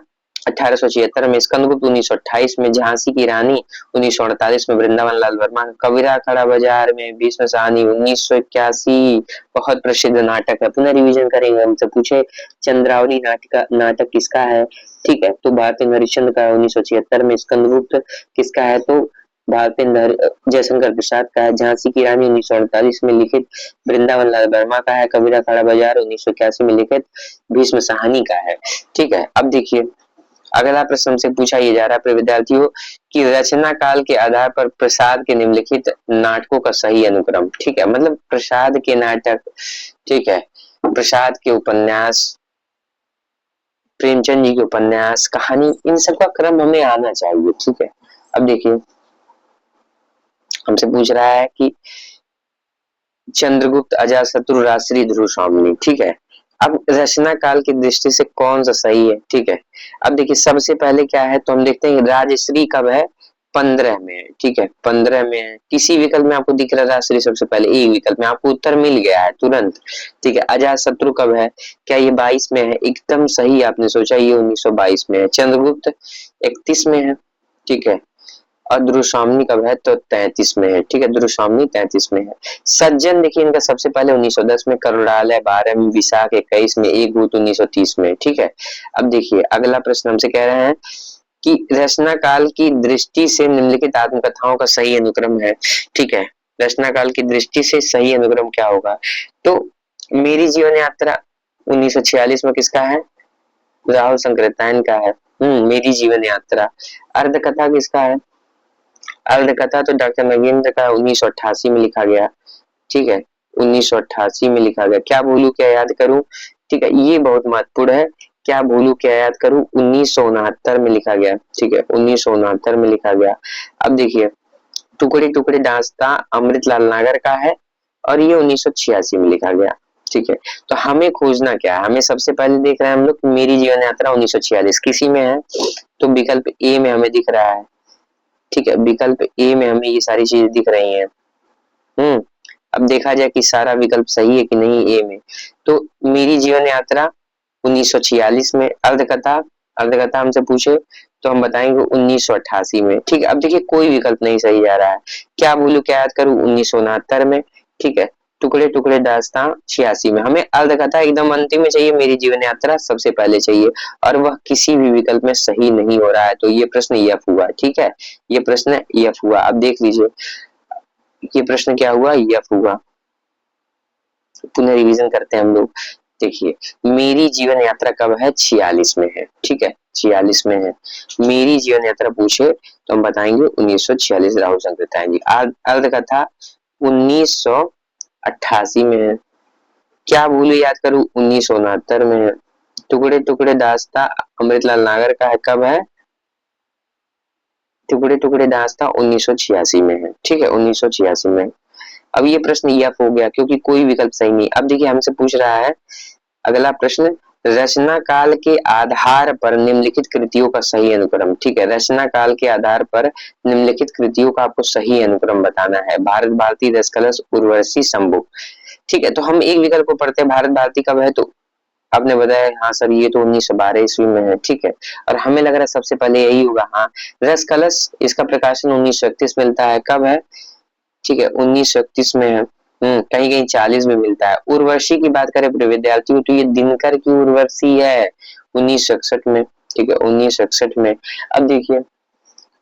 S1: 1876 में स्कंदगुप्त, 1928 में झांसी की रानी, 1948 में वृंदावन लाल वर्मा का कबीरा खड़ा बाजार में, भीष्म साहनी 1981 बहुत प्रसिद्ध नाटक है। पुनः रिवीजन करेंगे, हमसे पूछे चंद्रावली नाटक किसका है, ठीक है, तो भारतेंद्र हरिश्चंद्र का है 1976 में। स्कंदगुप्त किसका है, तो भारतेंद्र जयशंकर प्रसाद का है। झांसी की रानी 1948 में लिखित वृंदावन लाल वर्मा का है। कबीरा खड़ा बाजार 1981 में लिखित भीष्म साहनी का है, ठीक है। अब देखिए अगला प्रश्न हमसे पूछा ये जा रहा है विद्यार्थियों कि रचना काल के आधार पर प्रसाद के निम्नलिखित नाटकों का सही अनुक्रम, ठीक है, मतलब प्रसाद के नाटक, ठीक है, प्रसाद के उपन्यास, प्रेमचंद जी के उपन्यास, कहानी, इन सब का क्रम हमें आना चाहिए, ठीक है। अब देखिए हमसे पूछ रहा है कि चंद्रगुप्त, अजातशत्रु, राजश्री, ध्रुव स्वामिनी, ठीक है। अब रचना काल की दृष्टि से कौन सा सही है, ठीक है। अब देखिए सबसे पहले क्या है, तो हम देखते हैं राजश्री कब है, 15 में है, ठीक है, 15 में है। किसी विकल्प में आपको दिख रहा है राजश्री सबसे पहले, एक विकल्प में आपको उत्तर मिल गया है तुरंत, ठीक है। अजातशत्रु कब है, क्या ये 22 में है, एकदम सही आपने सोचा, ये 1922 में है। चंद्रगुप्त 31 में है, ठीक है, और ध्रुव स्वामिनी कब है, तो 33 में है, ठीक है, ध्रुव स्वामिनी 33 में है। सज्जन देखिए इनका सबसे पहले 1910 में, करुणालय 12 में, विशाख 21 में, एक भूत 1930 में, ठीक है। अब देखिए अगला प्रश्न हमसे कह रहे हैं कि रचना काल की दृष्टि से निम्नलिखित आत्मकथाओं का सही अनुक्रम है, ठीक है। रचना काल की दृष्टि से सही अनुक्रम क्या होगा, तो मेरी जीवन यात्रा 1946 में किसका है, राहुल संकृत्यायन का है। मेरी जीवन यात्रा। अर्धकथा किसका है, अर्धकथा तो डॉक्टर नगेंद्र का 1988 में लिखा गया, ठीक है, 1988 में लिखा गया। क्या भूलू क्या याद करूं, ठीक है, ये बहुत महत्वपूर्ण है। क्या भूलू क्या याद करूं 1969 में लिखा गया, ठीक है, 1969 में लिखा गया। अब देखिए टुकड़े टुकड़े दास्तां अमृतलाल नागर का है और ये 1986 में लिखा गया, ठीक है। तो हमें खोजना क्या है, हमें सबसे पहले देख रहे हैं हम लोग मेरी जीवन यात्रा 1946 किसी में है, तो विकल्प ए में हमें दिख रहा है, ठीक है, विकल्प ए में हमें ये सारी चीजें दिख रही हैं। अब देखा जाए कि सारा विकल्प सही है कि नहीं ए में, तो मेरी जीवन यात्रा 1946 में। अर्धकथा, अर्धकथा हमसे पूछे तो हम बताएंगे 1988 में, ठीक है। अब देखिए कोई विकल्प नहीं सही जा रहा है। क्या बोलूं क्या याद करूं 1969 में, ठीक है। टुकड़े टुकड़े दास्तां 86 में। हमें अर्धकथा एकदम अंतिम में चाहिए, मेरी जीवन यात्रा सबसे पहले चाहिए और वह किसी भी विकल्प में सही नहीं हो रहा है, तो ये प्रश्न यफ हुआ, ठीक है, ये प्रश्न यफ हुआ। अब देख लीजिए ये प्रश्न क्या हुआ, यफ हुआ। पुनः रिवीजन करते हैं हम लोग। देखिए मेरी जीवन यात्रा कब है, 46 में है, ठीक है, 46 में है। मेरी जीवन यात्रा पूछे तो हम बताएंगे 1946 राहुल संकृत्यायन जी। अर्धकथा 1988 में है। क्या भूलू याद करूं 1969 में है। टुकड़े टुकड़े दास्तां अमृतलाल नागर का है, कब है, टुकड़े टुकड़े दास्तां 1986 में है, ठीक है, 1986 में। अब ये प्रश्न यफ हो गया क्योंकि कोई विकल्प सही नहीं। अब देखिए हमसे पूछ रहा है अगला प्रश्न, रचना काल के आधार पर निम्नलिखित कृतियों का सही अनुक्रम, ठीक है, रचना काल के आधार पर निम्नलिखित कृतियों का आपको सही अनुक्रम बताना है। भारत भारती, रस कलश, उर्वशी, शंभु, ठीक है। तो हम एक विकल्प को पढ़ते हैं, भारत भारती कब है, तो आपने बताया हाँ सर ये तो 1912 ईस्वी में है, ठीक है, और हमें लग रहा है सबसे पहले यही होगा। हाँ, रस कलश इसका प्रकाशन 1931 मिलता है, कब है, ठीक है, 1931 में है। कहीं कहीं 40 में मिलता है। उर्वशी की बात करें विद्यार्थियों तो ये दिनकर की उर्वशी है 1961 में, ठीक है, 1961 में। अब देखिए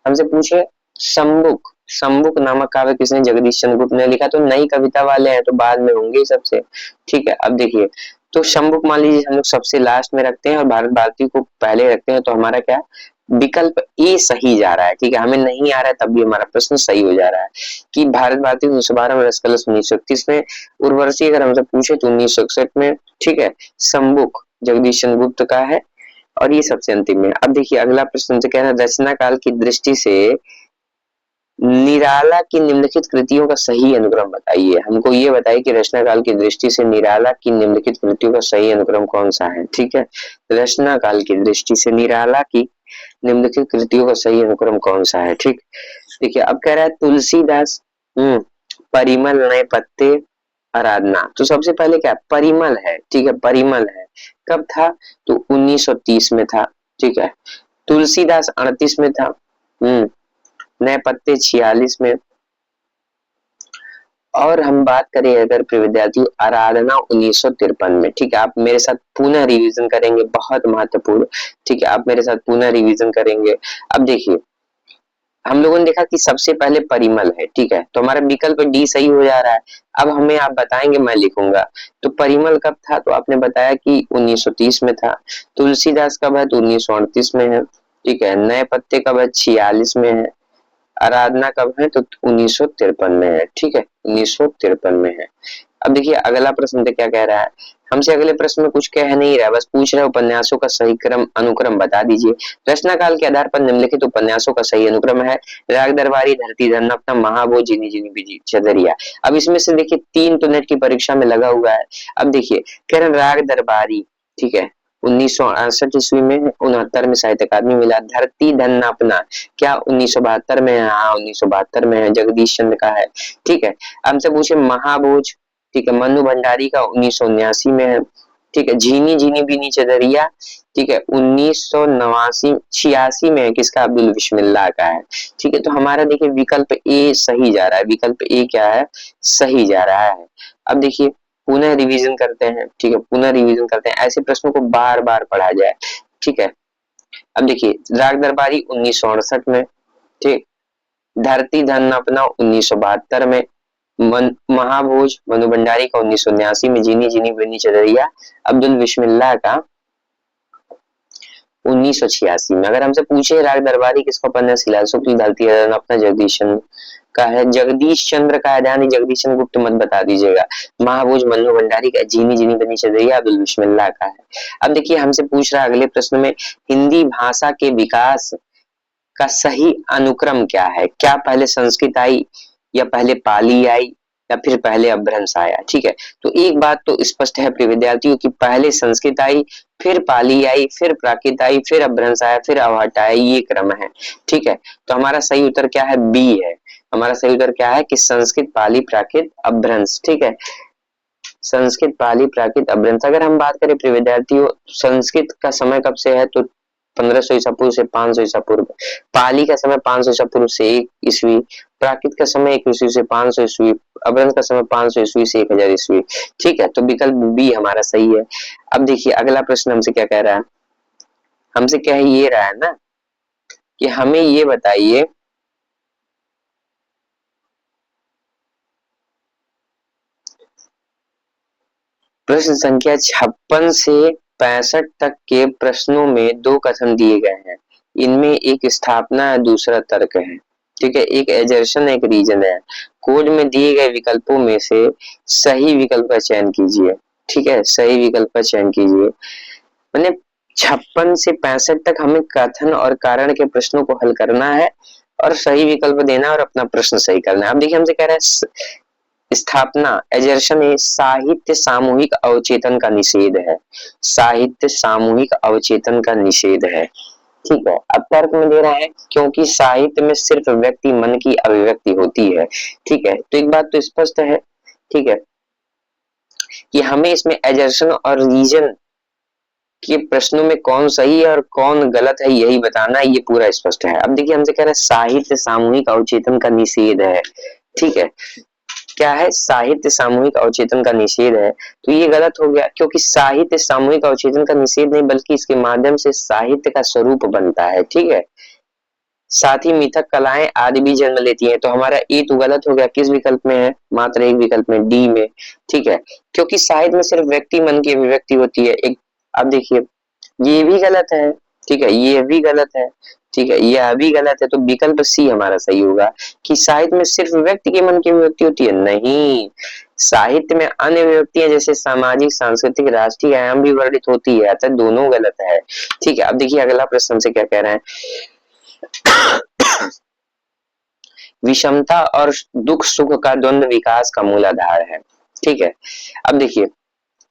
S1: हमसे पूछे शंबुक, शंबुक नामक काव्य किसने, जगदीश चंद्र गुप्त ने लिखा। तो नई कविता वाले हैं तो बाद में होंगे सबसे, ठीक है। अब देखिए तो शंबुक मान लीजिए हम लोग सबसे लास्ट में रखते हैं और भारत भारती को पहले रखते हैं, तो हमारा क्या विकल्प ए सही जा रहा है, ठीक है। हमें नहीं आ रहा है तब भी हमारा प्रश्न सही हो जा रहा है कि भारत भारती 1912 में, रस कलश 1931 में, उर्वशी अगर हमसे पूछे तो 1961 में, ठीक है। शंबुक जगदीश चंद्र गुप्त का है और ये सबसे अंतिम में। अब देखिए अगला प्रश्न से कह रहा है रचना काल की दृष्टि से निराला की निम्नलिखित कृतियों का सही अनुक्रम बताइए। हमको ये बताइए कि रचना काल की दृष्टि से निराला की निम्नलिखित कृतियों का सही अनुक्रम कौन सा है, ठीक है। रचना काल की दृष्टि से निराला की निम्नलिखित कृतियों का सही अनुक्रम कौन सा है, ठीक। देखिए अब कह रहा है तुलसीदास, परिमल, नए पत्ते, आराधना। तो सबसे पहले क्या परिमल है, ठीक है, परिमल है। कब था, तो 1930 में था, ठीक है। तुलसीदास 38 में था, नए पत्ते 46 में। और हम बात करें अगर प्रिय विद्यार्थी आराधना 1953 में। ठीक है, आप मेरे साथ पुनः रिवीजन करेंगे, बहुत महत्वपूर्ण। ठीक है, आप मेरे साथ पुनः रिवीजन करेंगे। अब देखिए हम लोगों ने देखा कि सबसे पहले परिमल है। ठीक है, तो हमारा विकल्प डी सही हो जा रहा है। अब हमें आप बताएंगे, मैं लिखूंगा। तो परिमल कब था, तो आपने बताया कि 1930 में था। तुलसीदास कब है, तो 1938 में है। ठीक है, नए पत्ते कब है, 46 में है। आराधना कब है, तो 1953 में है। ठीक है, 1953 में है। अब देखिए अगला प्रश्न तो क्या कह रहा है, हमसे अगले प्रश्न में कुछ कह नहीं रहा, बस पूछ रहा है उपन्यासों का सही क्रम अनुक्रम बता दीजिए। रचना काल के आधार पर निम्नलिखित उपन्यासों का सही अनुक्रम है। राग दरबारी, धरती धन्ना, महाभोज, जिनी जिनी बिजी चदरिया। अब इसमें से देखिए 3 तो नेट की परीक्षा में लगा हुआ है। अब देखिए कह रहे राग दरबारी, ठीक है, 1968 ईस्वी में, 69 में साहित्य अकादमी मिला। धरती धन्ना अपना क्या 1972 में है, हाँ 1972 में है, जगदीश चंद्र का है। ठीक है, हमसे पूछे महाभोज, ठीक है, मनु भंडारी का 1979 में है। ठीक है, झीनी झीनी बीनी चदरिया, ठीक है, 1989 86 में है, किसका, अब्दुल बिस्मिल्लाह का है। ठीक है, तो हमारा देखिए विकल्प ए सही जा रहा है। विकल्प ए क्या है, सही जा रहा है। अब देखिए पुनः रिवीजन करते हैं। ठीक है, पुनः रिवीजन करते हैं, ऐसे प्रश्नों को बार बार पढ़ा जाए। ठीक है, अब देखिए राग दरबारी 1968 में, ठीक, धरती धन अपना 1972 में, महाभोज मनु भंडारी का 1989 में, जीनी जीनी बिनी चदरिया अब्दुल बिस्मिल्लाह का 1986 में। अगर हमसे पूछे राग दरबारी किसका उपन्यास धरती धन अपना जगदीश चंद्र का है, जगदीश चंद्र का है, ध्यान जगदीश चंद्र गुप्त मत बता दीजिएगा। महाभोज मनु भंडारी का, जीनी जीनी बनी चदरिया अब्दुल बिस्मिल्लाह का है। अब देखिए हमसे पूछ रहा है अगले प्रश्न में, हिंदी भाषा के विकास का सही अनुक्रम क्या है, क्या पहले संस्कृत आई या पहले पाली आई या फिर पहले अपभ्रंश आया। ठीक है, तो एक बात तो स्पष्ट है प्रिय विद्यार्थियों की पहले संस्कृत आई, फिर पाली आई, फिर प्राकृत आई, फिर अपभ्रंश आया, फिर अवहट आया, ये क्रम है। ठीक है, तो हमारा सही उत्तर क्या है, बी है। हमारा सही उत्तर क्या है कि संस्कृत पाली प्राकृत अपभ्रंश। ठीक है, संस्कृत पाली प्राकृत अपभ्रंश। अगर हम बात करें प्रिय विद्यार्थियों संस्कृत का समय कब से है, तो 1500 ईसा पूर्व से 500 ईसा पूर्व, पाली का समय 500 ईसा पूर्व से 1 ईस्वी, प्राकृत का समय 1 ईस्वी से 500 ईस्वी, अपभ्रंश का समय 500 ईस्वी से 1000 ईस्वी। ठीक है, तो विकल्प बी हमारा सही है। अब देखिए अगला प्रश्न हमसे क्या कह रहा है, हमसे कह ये रहा है ना कि हमें ये बताइए प्रश्न संख्या 56 से 65 तक के प्रश्नों में 2 कथन दिए गए हैं। इनमें एक स्थापना है, दूसरा तर्क है। ठीक है, एक एजर्शन एक रीजन है। कोड में दिए गए विकल्पों में से सही विकल्प का चयन कीजिए। ठीक है, सही विकल्प का चयन कीजिए। मैंने 56 से 65 तक हमें कथन और कारण के प्रश्नों को हल करना है और सही विकल्प देना और अपना प्रश्न सही करना है। अब देखिए हमसे कह रहा है स्थापना एजर्शन है, साहित्य सामूहिक अवचेतन का निषेध है। साहित्य सामूहिक अवचेतन का निषेध है। ठीक है, अब तर्क में दे रहा है क्योंकि साहित्य में सिर्फ व्यक्ति मन की अभिव्यक्ति होती है। ठीक है, तो एक बात तो स्पष्ट है, ठीक है, कि हमें इसमें एजर्शन और रीजन के प्रश्नों में कौन सही है और कौन गलत है यही बताना, ये पूरा स्पष्ट है। अब देखिए हमसे कह रहा है साहित्य सामूहिक अवचेतन का निषेध है। ठीक है, क्या है, साहित्य सामूहिक अवचेतन का निषेध है, तो ये गलत हो गया क्योंकि साहित्य सामूहिक अवचेतन का निषेध नहीं बल्कि इसके माध्यम से साहित्य का स्वरूप बनता है। ठीक है, साथ ही मिथक कलाएं आदि भी जन्म लेती हैं, तो हमारा ए तो गलत हो गया। किस विकल्प में है, मात्र एक विकल्प में, डी में। ठीक है, क्योंकि साहित्य में सिर्फ व्यक्ति मन की अभिव्यक्ति होती है। एक अब देखिए ये भी गलत है, ठीक है, ये भी गलत है, ठीक है, यह भी गलत है, तो विकल्प सी हमारा सही होगा कि साहित्य में सिर्फ व्यक्ति के मन की अभिव्यक्ति होती है। नहीं, साहित्य में अन्य अभिव्यक्तियां जैसे सामाजिक सांस्कृतिक राष्ट्रीय आयाम भी वर्णित होती है, अतः दोनों गलत है। ठीक है, अब देखिए अगला प्रश्न से क्या कह रहे हैं, विषमता और दुख सुख का द्वंद्व विकास का मूलाधार है। ठीक है, अब देखिए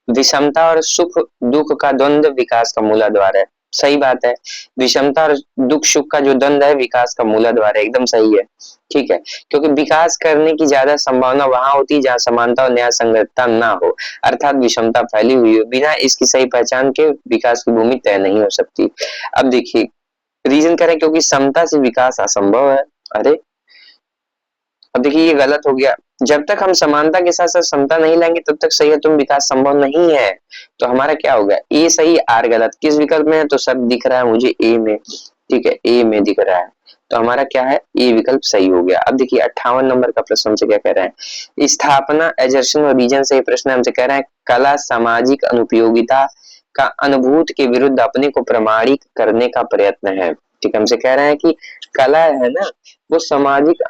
S1: विषमता और सुख दुख का द्वंद्व विकास का मूलाधार है, सही बात है। विषमता और दुख सुख का जो द्वंद्व है विकास का मूलाधार है, एकदम सही है। ठीक है, क्योंकि विकास करने की ज्यादा संभावना वहां होती है जहां समानता और न्याय संगतता ना हो, अर्थात विषमता फैली हुई हो, बिना इसकी सही पहचान के विकास की भूमि तय नहीं हो सकती। अब देखिए रीजन करें क्योंकि समता से विकास असंभव है। अरे अब देखिए ये गलत हो गया। जब तक हम समानता के साथ साथ समता नहीं लाएंगे तब तक सही है, तुम विकास संभव नहीं है। तो हमारा क्या हो गया, ए सही आर गलत। किस विकल्प में है, तो सब दिख रहा है मुझे ए में, ठीक है ए में दिख रहा है। तो हमारा क्या है, ए विकल्प सही हो गया। अब देखिए 58 नंबर का प्रश्न हमसे क्या कह रहा है, स्थापना एजर्शन और रीजन से प्रश्न हमसे कह रहा है कला सामाजिक अनुपयोगिता का अनुभूत के विरुद्ध अपने को प्रमाणित करने का प्रयत्न है। ठीक है, हमसे कह रहे हैं कि कला है ना, वो सामाजिक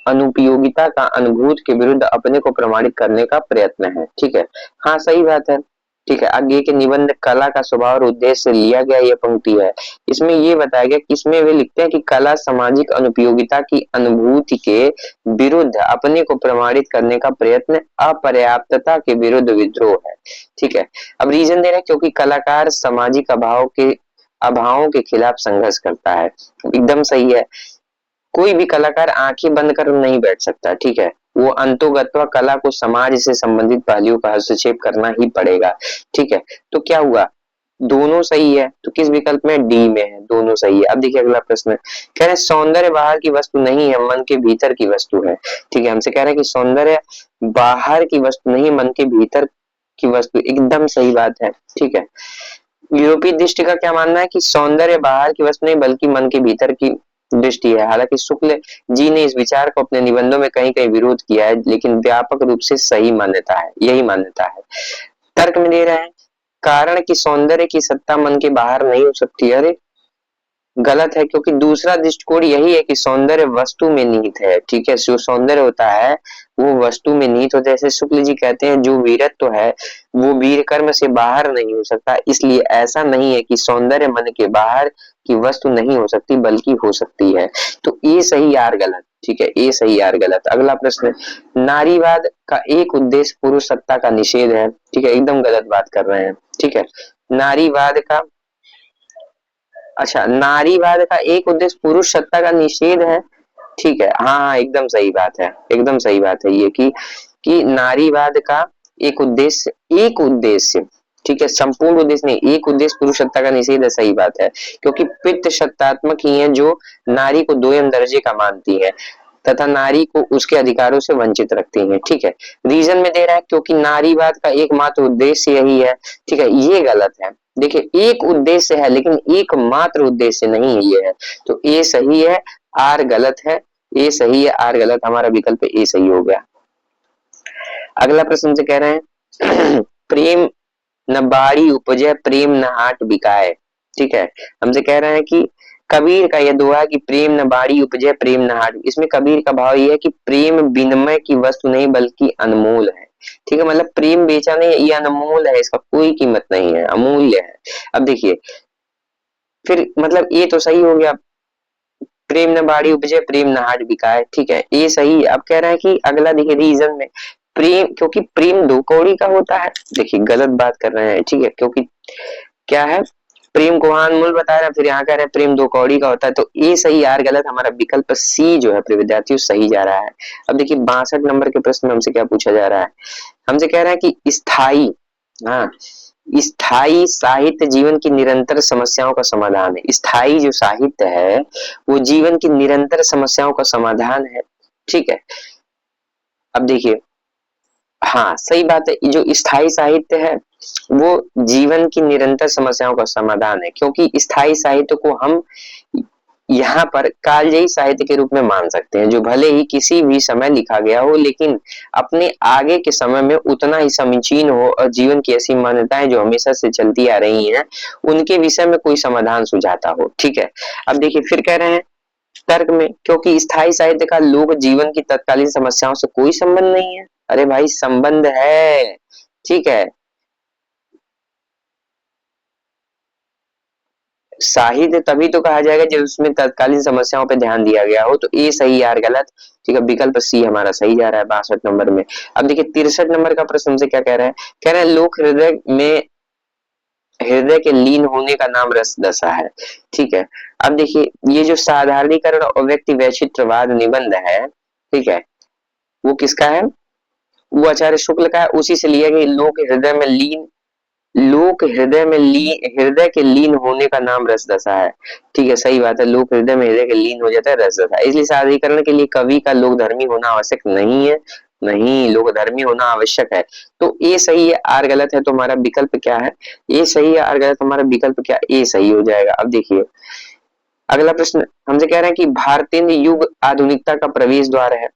S1: अनुपयोगिता का अनुभूत के विरुद्ध अपने को प्रमाणित करने का प्रयत्न है। ठीक है, हाँ सही बात है। ठीक है, आगे के निबंध कला का स्वभाव और उद्देश्य से लिया गया ये पंक्ति है। इसमें ये बताया गया कि इसमें वे लिखते हैं कि कला सामाजिक अनुपयोगिता की अनुभूति के विरुद्ध अपने को प्रमाणित करने का प्रयत्न अपर्याप्तता के विरुद्ध विद्रोह है। ठीक है, अब रीजन दे रहे हैं क्योंकि कलाकार सामाजिक अभावों के खिलाफ संघर्ष करता है। एकदम सही है। कोई भी कलाकार आंखें बंद कर नहीं बैठ सकता। ठीक है, वो अंतोगत्वा कला को समाज से संबंधित पहलुओं का हस्तक्षेप करना ही पड़ेगा। ठीक है, तो क्या हुआ, दोनों सही है। तो किस विकल्प में, डी में है, दोनों सही है। अब देखिए अगला प्रश्न कह रहे हैं सौंदर्य बाहर की वस्तु नहीं है, मन के भीतर की वस्तु है। ठीक है, हमसे कह रहे हैं कि सौंदर्य बाहर की वस्तु नहीं, मन के भीतर की वस्तु। एकदम सही बात है। ठीक है, यूरोपीय दृष्टि का क्या मानना है कि सौंदर्य बाहर की वस्तु नहीं बल्कि मन के भीतर की दृष्टि है। हालांकि शुक्ल जी ने इस विचार को अपने निबंधों में कहीं कहीं विरोध किया है, लेकिन व्यापक रूप से सही मान्यता है, यही मान्यता है। तर्क में दे रहे हैं कारण कि सौंदर्य की सत्ता मन के बाहर नहीं हो सकती। अरे गलत है, क्योंकि दूसरा दृष्टिकोण यही है कि सौंदर्य वस्तु में निहित है। ठीक है, जो सौंदर्य होता है वो वस्तु में निहित होता है। जैसे शुक्ल जी कहते हैं जो वीरत्व है वो वीर कर्म से बाहर नहीं हो सकता, इसलिए ऐसा नहीं है कि सौंदर्य मन के बाहर की वस्तु नहीं हो सकती बल्कि हो सकती है। तो ये सही यार गलत। ठीक है, ये सही यार गलत। अगला प्रश्न, नारीवाद का एक उद्देश्य पुरुष सत्ता का निषेध है। ठीक है, एकदम गलत बात कर रहे हैं। ठीक है, नारीवाद का, अच्छा नारीवाद का एक उद्देश्य पुरुष सत्ता का निषेध है। ठीक है, हाँ हाँ एकदम सही बात है, एकदम सही बात है ये कि नारीवाद का एक उद्देश्य, ठीक है संपूर्ण उद्देश्य नहीं, एक उद्देश्य पुरुष सत्ता का निषेध है। सही बात है, क्योंकि पितृ सत्तात्मक ही है जो नारी को दोयम दर्जे का मानती है तथा नारी को उसके अधिकारों से वंचित रखती है। ठीक है, रीजन में दे रहा है क्योंकि नारीवाद का एकमात्र उद्देश्य यही है। ठीक है, ये गलत है। देखिए एक उद्देश्य है लेकिन एकमात्र उद्देश्य नहीं है ये है। तो ए सही है, आर गलत है। ए सही है, आर गलत। हमारा विकल्प ए सही हो गया। अगला प्रश्न से कह रहे हैं प्रेम न बाड़ी उपजे प्रेम न हाट बिकाए। ठीक है, हमसे कह रहे हैं कि कबीर का यह दोहा कि प्रेम न बाड़ी उपजे प्रेम न हाट, इसमें कबीर का भाव यह है कि प्रेम विनिमय की वस्तु नहीं बल्कि अनमोल है। ठीक है, मतलब प्रेम बेचा नहीं, ये अनमोल है, इसका कोई कीमत नहीं है, अमूल्य है। अब देखिए फिर मतलब ये तो सही हो गया, प्रेम न बाड़ी उपजे प्रेम न हाट बिकाए। ठीक है, ये सही। अब कह रहा है कि अगला देखिए रीजन में प्रेम, क्योंकि प्रेम दो कौड़ी का होता है। देखिए गलत बात कर रहे हैं। ठीक है, क्योंकि क्या है, प्रेम को अनमोल बता रहे हैं, फिर यहाँ कह रहे हैं प्रेम दो कौड़ी का होता है। तो ये सही यार गलत। हमारा विकल्प सी जो है प्रिय विद्यार्थियों सही जा रहा है। अब देखिए 62 नंबर के प्रश्न में हमसे क्या पूछा जा रहा है, हमसे कह रहा है कि स्थाई, हाँ स्थाई साहित्य जीवन की निरंतर समस्याओं का समाधान है। स्थाई जो साहित्य है वो जीवन की निरंतर समस्याओं का समाधान है। ठीक है, अब देखिए हाँ सही बात है, जो स्थाई साहित्य है वो जीवन की निरंतर समस्याओं का समाधान है, क्योंकि स्थाई साहित्य को हम यहाँ पर कालजयी साहित्य के रूप में मान सकते हैं, जो भले ही किसी भी समय लिखा गया हो लेकिन अपने आगे के समय में उतना ही समीचीन हो और जीवन की ऐसी मान्यताएं जो हमेशा से चलती आ रही हैं उनके विषय में कोई समाधान सुझाता हो। ठीक है, अब देखिए फिर कह रहे हैं तर्क में क्योंकि स्थायी साहित्य का लोक जीवन की तत्कालीन समस्याओं से कोई संबंध नहीं है। अरे भाई संबंध है। ठीक है, साहित्य तभी तो कहा जाएगा जब उसमें तत्कालीन समस्याओं पर ध्यान दिया गया हो। तो ए सही यार गलत। ठीक है, विकल्प सी हमारा सही जा रहा है 62 नंबर में। अब देखिए 63 नंबर का प्रश्न से क्या कह रहे हैं, कह रहे हैं लोक हृदय के लीन होने का नाम रस दशा है। ठीक है, अब देखिए ये जो साधारणीकरण और व्यक्ति वैचित्रवाद निबंध है, ठीक है वो किसका है, वो आचार्य शुक्ल का है। उसी से लिया गया लोक हृदय में लीन लोक हृदय में हृदय के लीन होने का नाम रस दशा है। ठीक है, सही बात है, लोक हृदय में हृदय के लीन हो जाता है रस दशा। इसलिए सादरीकरण के लिए कवि का लोकधर्मी होना आवश्यक नहीं है। नहीं, लोकधर्मी होना आवश्यक है। तो ए सही है, आर गलत है, तो हमारा विकल्प क्या है? ए सही है, आर गलत, हमारा विकल्प क्या? ए सही हो जाएगा। अब देखिए अगला प्रश्न हमसे कह रहे हैं कि भारतीय युग आधुनिकता का प्रवेश द्वार है।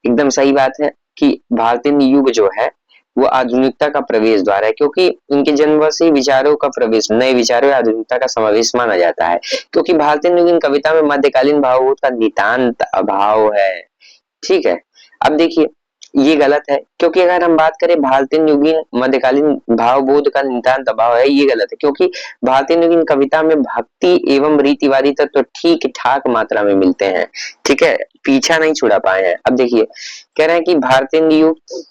S1: एकदम सही बात है कि भारतीय युग जो है वो आधुनिकता का प्रवेश द्वार है, क्योंकि इनके जन्म से विचारों का प्रवेश, नए विचारों या आधुनिकता का समावेश माना जाता है। क्योंकि भारतीय युगीन कविता में मध्यकालीन भावबोध का नितांत अभाव है। ठीक है, अब देखिए ये गलत है, क्योंकि अगर हम बात करें भारतीय युगीन मध्यकालीन भावबोध का नितांत अभाव है, ये गलत है, क्योंकि भारतीय युगीन कविता में भक्ति एवं रीतिवादी तत्व ठीक ठाक मात्रा में मिलते हैं। ठीक है, पीछा नहीं छुड़ा पाए हैं। अब देखिए कह रहे हैं कि भारतीय युग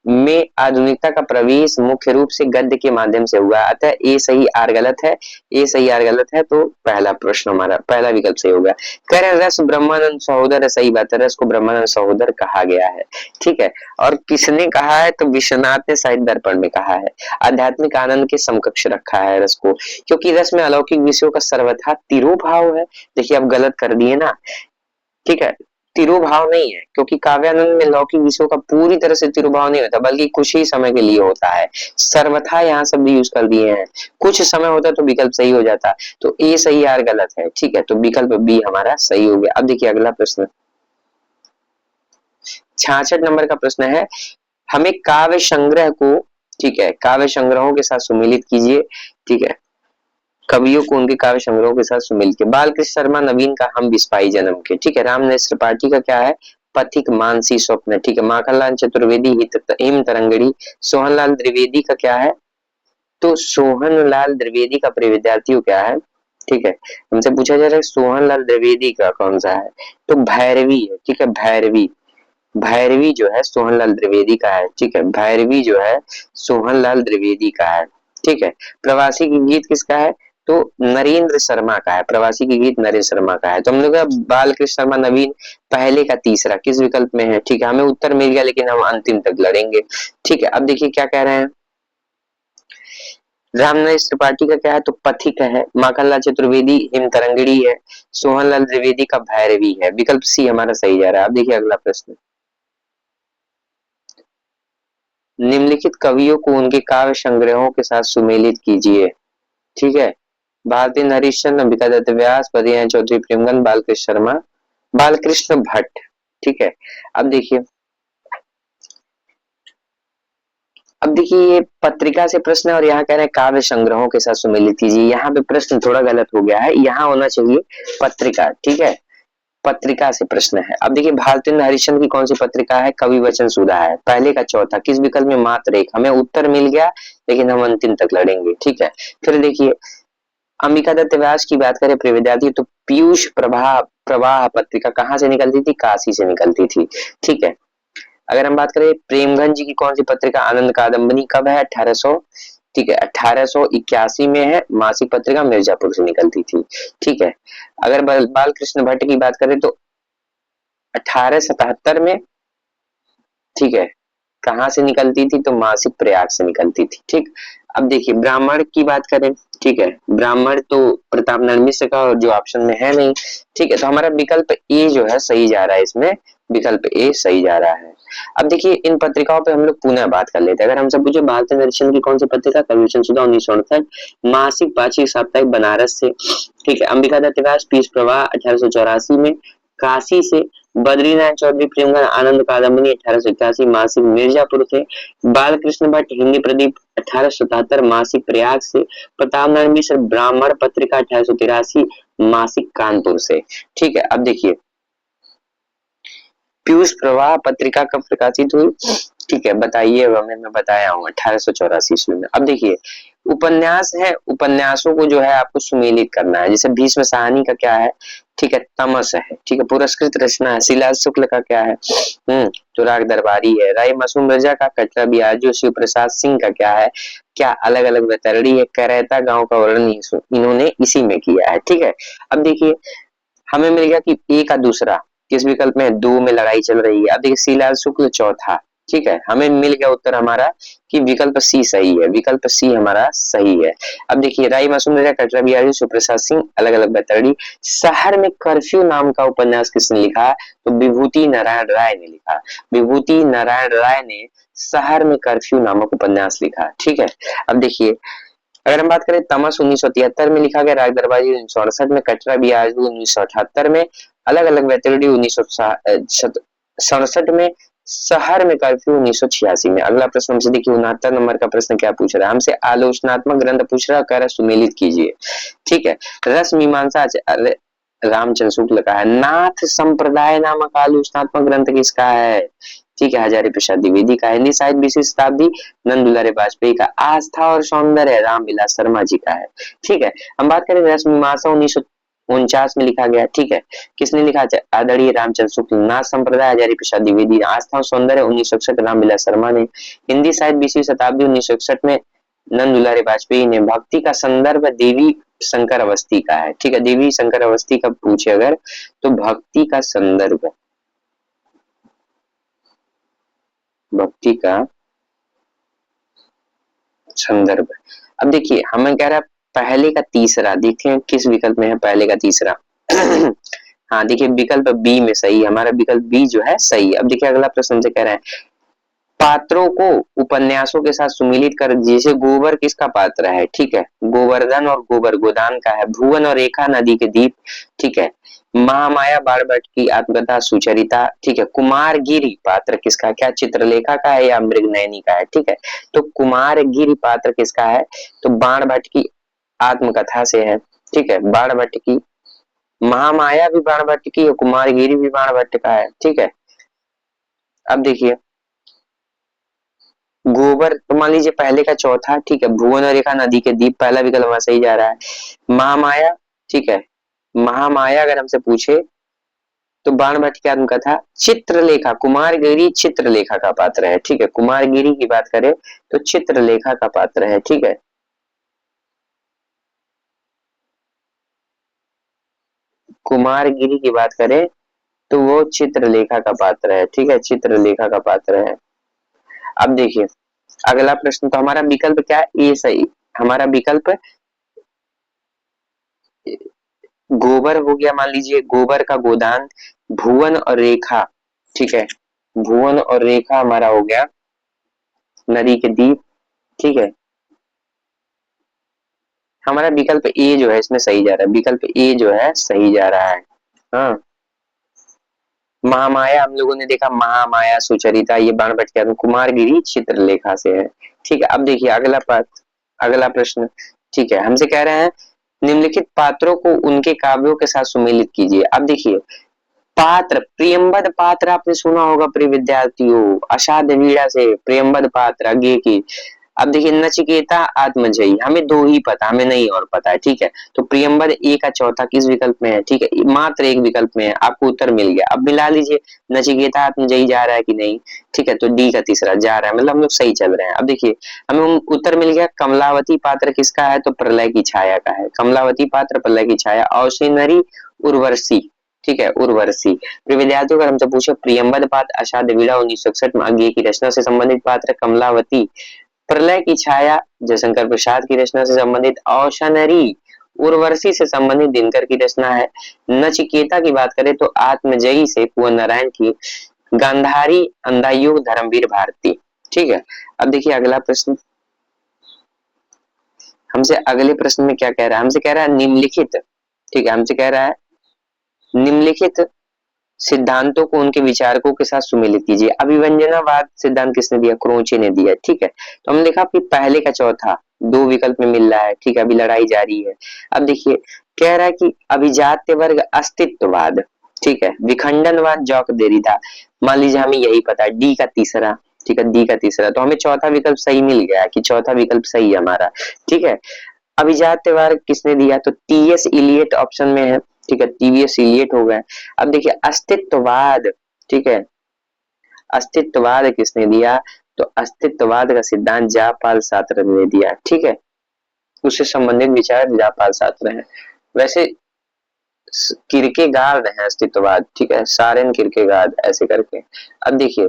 S1: में आधुनिकता का प्रवेश मुख्य रूप से गद्य के माध्यम से हुआ, अतः ए सही आर गलत है। ए सही आर गलत है, तो पहला प्रश्न हमारा पहला विकल्प सही हो गया। कह रहे हैं रस ब्रह्मानंद सहोदर है, सही बात है, रस को ब्रह्मानंद सहोदर कहा गया है। ठीक है, और किसने कहा है? तो विश्वनाथ ने साहित्य दर्पण में कहा है। आध्यात्मिक आनंद के समकक्ष रखा है रस को, क्योंकि रस में अलौकिक विषयों का सर्वथा तिरोभाव है। देखिए अब गलत कर दिए ना। ठीक है, तिरोभाव नहीं है, क्योंकि काव्यानंद में लौकिक विषयों का पूरी तरह से तिरोभाव नहीं होता, बल्कि कुछ ही समय के लिए होता है। सर्वथा यहाँ शब्द यूज कर दिए हैं, कुछ समय होता तो विकल्प सही हो जाता। तो ए सही यार गलत है। ठीक है, तो विकल्प बी हमारा सही हो गया। अब देखिए अगला प्रश्न 66 नंबर का प्रश्न है, हमें काव्य संग्रह को, ठीक है, काव्य संग्रहों के साथ सुमेलित कीजिए। ठीक है, कवियों को उनके काव्य संग्रहों के साथ सुमेलित किया। बालकृष्ण शर्मा नवीन का हम बिस्पाई जन्म के। ठीक है, रामनेत्र त्रिपाठी का क्या है? पथिक मानसी स्वप्न। ठीक है, माखनलाल चतुर्वेदी हिम तरंगड़ी। सोहनलाल द्विवेदी का क्या है? तो सोहनलाल द्विवेदी का प्रिय विद्यार्थियों क्या है? ठीक है, हमसे पूछा जा रहा है सोहनलाल द्विवेदी का कौन सा है? तो भैरवी है। ठीक है, भैरवी, भैरवी जो है सोहनलाल द्विवेदी का है। ठीक है, भैरवी जो है सोहनलाल द्विवेदी का है। ठीक है, प्रवासी की गीत किसका है? तो नरेंद्र शर्मा का है। प्रवासी की गीत नरेंद्र शर्मा का है। तो हम लोग बालकृष्ण शर्मा नवीन पहले का तीसरा किस विकल्प में है? ठीक है, हमें उत्तर मिल गया, लेकिन हम अंतिम तक लड़ेंगे। ठीक है, अब देखिए क्या कह रहे हैं, रामनरेश त्रिपाठी का क्या है? तो पथिक है। माखनलाल चतुर्वेदी हिम तरंगिणी है। सोहनलाल द्विवेदी का भैरवी है। विकल्प सी हमारा सही जा रहा है। अब देखिए अगला प्रश्न, निम्नलिखित कवियों को उनके काव्य संग्रहों के साथ सुमेलित कीजिए। ठीक है, भारती हरिश्चंद्र, अंबिका दत्त व्यास, बद्रीनाथ चौधरी प्रेमगन, बालकृष्ण शर्मा, बालकृष्ण भट्ट। ठीक है, अब देखिए ये पत्रिका से प्रश्न है और यहाँ कह रहे हैं काव्य संग्रहों के साथ सुमेलित कीजिए। यहाँ पे प्रश्न थोड़ा गलत हो गया है, यहाँ होना चाहिए पत्रिका। ठीक है, पत्रिका से प्रश्न है। अब देखिए भारती हरिश्चंद्र की कौन सी पत्रिका है? कवि वचन सुधा है। पहले का चौथा किस विकल्प में? मात्र एक। हमें उत्तर मिल गया, लेकिन हम अंतिम तक लड़ेंगे। ठीक है, फिर देखिए अंबिका दत्त व्यास की बात करें प्रिय विद्यार्थी, तो पीयूष प्रवाह प्रवाह पत्रिका कहाँ से निकलती थी? काशी से निकलती थी। ठीक है, अगर हम बात करें प्रेमगंज जी की कौन सी पत्रिका? आनंद कादम्बनी। कब है? 1800, ठीक है, 1881 में है। मासिक पत्रिका मिर्जापुर से निकलती थी। ठीक है, अगर बालकृष्ण भट्ट की बात करें तो 1877 में। ठीक है, कहाँ से निकलती थी? तो मासिक प्रयाग से निकलती थी। ठीक, अब देखिए ब्राह्मण की बात करें। ठीक है, ब्राह्मण तो प्रताप नारायण मिश्र का, जो ऑप्शन में है नहीं। ठीक है, तो हमारा विकल्प ए जो है सही जा रहा है, इसमें विकल्प ए सही जा रहा है। अब देखिए इन पत्रिकाओं पे हम लोग पुनः बात कर लेते हैं। अगर हमसे पूछे भारतीय दर्शन की कौन सी पत्रिका? कविवचन सुधा 1968, मासिक पाक्षिक साप्ताहिक बनारस से। ठीक है, अंबिका दत्त व्यास पीयूष प्रवाह 1884 में, काशी से, बद्रीनाथ चौधरी प्रेमगन आनंद कादम्बनी 1881 मासिक मिर्जापुर से, बालकृष्ण भट्ट हिंदी प्रदीप 1877 मासिक प्रयाग से, प्रताप नारायण मिश्र ब्राह्मण पत्रिका 1883 मासिक कानपुर से। ठीक है, अब देखिए पीयूष प्रवाह पत्रिका कब प्रकाशित हुई? ठीक है, बताइए, मैं बताया हूँ 1884 ईस्वी में। अब देखिए उपन्यास है, उपन्यासों को जो है आपको सुमेलित करना है। जैसे भीष्म साहनी का क्या है? ठीक है, तमस है। ठीक है, पुरस्कृत रचना है। शिला शुक्ल का क्या है? तो राग दरबारी है। राय मासूम रजा का कटरा बियाजो। शिव प्रसाद सिंह का क्या है? क्या अलग अलग वैतरणी है। करैता गांव का वर्णन इन्होंने इसी में किया है। ठीक है, अब देखिए हमें मिल गया कि ए का दूसरा किस विकल्प में? दो में लड़ाई चल रही है। अब देखिए शिलाल शुक्ल चौथा, ठीक है, हमें मिल गया उत्तर हमारा कि विकल्प सी सही है, विकल्प सी हमारा सही है। अब देखिए राय मासूम कटरा बिहारी सुप्रसाद सिंह अलग अलग बैतरणी शहर में कर्फ्यू नाम का उपन्यास किसने लिखा? तो विभूति नारायण राय ने लिखा। विभूति नारायण राय ने शहर में कर्फ्यू नामक उपन्यास लिखा। ठीक है, अब देखिए अगर हम बात करें तमस 1973 में लिखा गया, राग दरबारी 1968 में, कटरा बिहारी 1978 में, अलग अलग बैतरणी 1967 में, शहर में कर्फ्यू 1986 में। अगला प्रश्न हमसे देखिए 69 नंबर का प्रश्न क्या पूछ रहा है हमसे, आलोचनात्मक ग्रंथ पूछ रहा है, कह रहा है सुमेलित कीजिए। ठीक है, रस मीमांसा रामचंद्र शुक्ल का है। नाथ संप्रदाय नामक आलोचनात्मक ग्रंथ किसका है? ठीक है, हजारी प्रसाद द्विवेदी का है। हिंदी साहित्य 20वीं शताब्दी नंद दुलारे वाजपेयी का। आस्था और सौंदर्य रामविलास शर्मा जी का है। ठीक है, हम बात करें रस मीमांसा 1949 में लिखा गया। ठीक है, किसने लिखा? आदरणीय रामचंद्र शुक्ल। नाथ संप्रदाय हजारी प्रसाद द्विवेदी। आस्था और सौंदर्य 1961 रामविलास शर्मा ने। हिंदी साहित्य 20वीं शताब्दी 1961 में नंद दुलारे वाजपेयी ने। भक्ति का संदर्भ देवी शंकर अवस्थी का है। ठीक है, देवी शंकर अवस्थी का पूछे अगर तो भक्ति का संदर्भ, भक्ति का संदर्भ। अब देखिए हमें कह रहा है पहले का तीसरा, देखते हैं किस विकल्प में है पहले का तीसरा। हाँ देखिए विकल्प बी में सही, हमारा विकल्प बी जो है सही। अब देखिए अगला प्रश्न हमसे कह रहे हैं पात्रों को उपन्यासों के साथ सुमिलित कर, जैसे गोबर किसका पात्र है? ठीक है, गोवर्धन और गोबर गोदान का है। भुवन और रेखा नदी के दीप। ठीक है, महामाया बाणभट्ट की आत्मकथा सुचरिता। ठीक है, कुमार गिरी पात्र किसका? क्या चित्रलेखा का है या मृगनयनी का है? ठीक है, तो कुमार गिरी पात्र किसका है? तो बाणभट्ट की आत्मकथा से है। ठीक है, बाणभट्ट की, महामाया भी बाणभट्ट की और कुमार गिरी भी बाणभट्ट का है। ठीक है, अब देखिए गोबर तो मान लीजिए पहले का चौथा। ठीक है, भुवन और रेखा नदी के दीप पहला विकल्प हमारा सही जा रहा है। महामाया, ठीक है, महामाया अगर हमसे पूछे तो बाणभट्ट की आत्मकथा चित्रलेखा, कुमारगिरी चित्रलेखा का पात्र है। ठीक है, कुमारगिरी की बात करें तो चित्रलेखा का पात्र है। ठीक है, कुमारगिरी की बात करें तो वो चित्रलेखा का पात्र है। ठीक है, चित्रलेखा का पात्र है। अब देखिए अगला प्रश्न, तो हमारा विकल्प क्या है? ए सही, हमारा विकल्प गोबर हो गया। मान लीजिए गोबर का गोदान, भुवन और रेखा। ठीक है, भुवन और रेखा हमारा हो गया नदी के दीप। ठीक है, हमारा विकल्प ए जो है इसमें सही जा रहा है, विकल्प ए जो है सही जा रहा है। हाँ, महामाया हम लोगों ने देखा, महामाया सुचरिता ये बाणभट्ट के, कुमारगिरी चित्रलेखा से है। ठीक है, अब देखिए अगला पाठ, अगला प्रश्न। ठीक है, हमसे कह रहे हैं निम्नलिखित पात्रों को उनके काव्यों के साथ सुमेलित कीजिए। अब देखिए पात्र, प्रियंबद पात्र आपने सुना होगा प्रिय विद्यार्थियों, अषाढ़ वीणा से प्रियंबद पात्र आगे की। अब देखिए नचिकेता आत्मजयी, हमें दो ही पता, हमें नहीं और पता है। ठीक है, तो प्रियंबद ए का चौथा किस विकल्प में है? ठीक है, मात्र एक विकल्प में है, आपको उत्तर मिल गया। अब मिला लीजिए नचिकेता आत्मजयी जा रहा है कि नहीं? ठीक है, तो डी का तीसरा जा रहा है, मतलब हम लोग सही चल रहे हैं। अब देखिए हमें उत्तर मिल गया कमलावती पात्र किसका है? तो प्रलय की छाया का है। कमलावती पात्र प्रलय की छाया। औशेनरी उर्वशी, ठीक है, उर्वशी। विद्यार्थियों अगर हमसे पूछे प्रियंबद पात्र अषाढ़ वीणा 1961 में आगे की रचना से संबंधित पात्र कमलावती, प्रलय की छाया जयशंकर प्रसाद की रचना से संबंधित, औशनरी उर्वशी से संबंधित दिनकर की रचना है। नचिकेता की बात करें तो आत्मजयी से कुंवर नारायण की, गांधारी अंधायुग धर्मवीर भारती। ठीक है, अब देखिए अगला प्रश्न हमसे, अगले प्रश्न में क्या कह रहा है? हमसे कह रहा है निम्नलिखित, ठीक है, हमसे कह रहा है निम्नलिखित सिद्धांतों को उनके विचारकों के साथ सुमेलित कीजिए। अभिव्यंजनावाद सिद्धांत किसने दिया? क्रोचे ने दिया। ठीक है, तो हमने देखा कि पहले का चौथा दो विकल्प में मिल रहा है। ठीक है, अभी लड़ाई जारी है। अब देखिए कह रहा है कि अभिजात्य वर्ग अस्तित्ववाद, ठीक है, विखंडनवाद जॉक देरिदा। मान लीजिए हमें यही पता है, डी का तीसरा। ठीक है, डी का तीसरा, तो हमें चौथा विकल्प सही मिल गया कि चौथा विकल्प सही है हमारा। ठीक है, अभिजात्यवाद किसने दिया? तो टीएस इलियट ऑप्शन में है। ठीक है, टीवीएस इलियट हो गए। अब देखिए अस्तित्ववाद, ठीक है, अस्तित्ववाद किसने दिया? तो अस्तित्ववाद का सिद्धांत जापाल सात्र ने दिया। ठीक है, उससे संबंधित विचार जापाल सात्र है। वैसे किरकेगार्ड है अस्तित्ववाद। ठीक है, सारेन किरकेगार्ड ऐसे करके। अब देखिए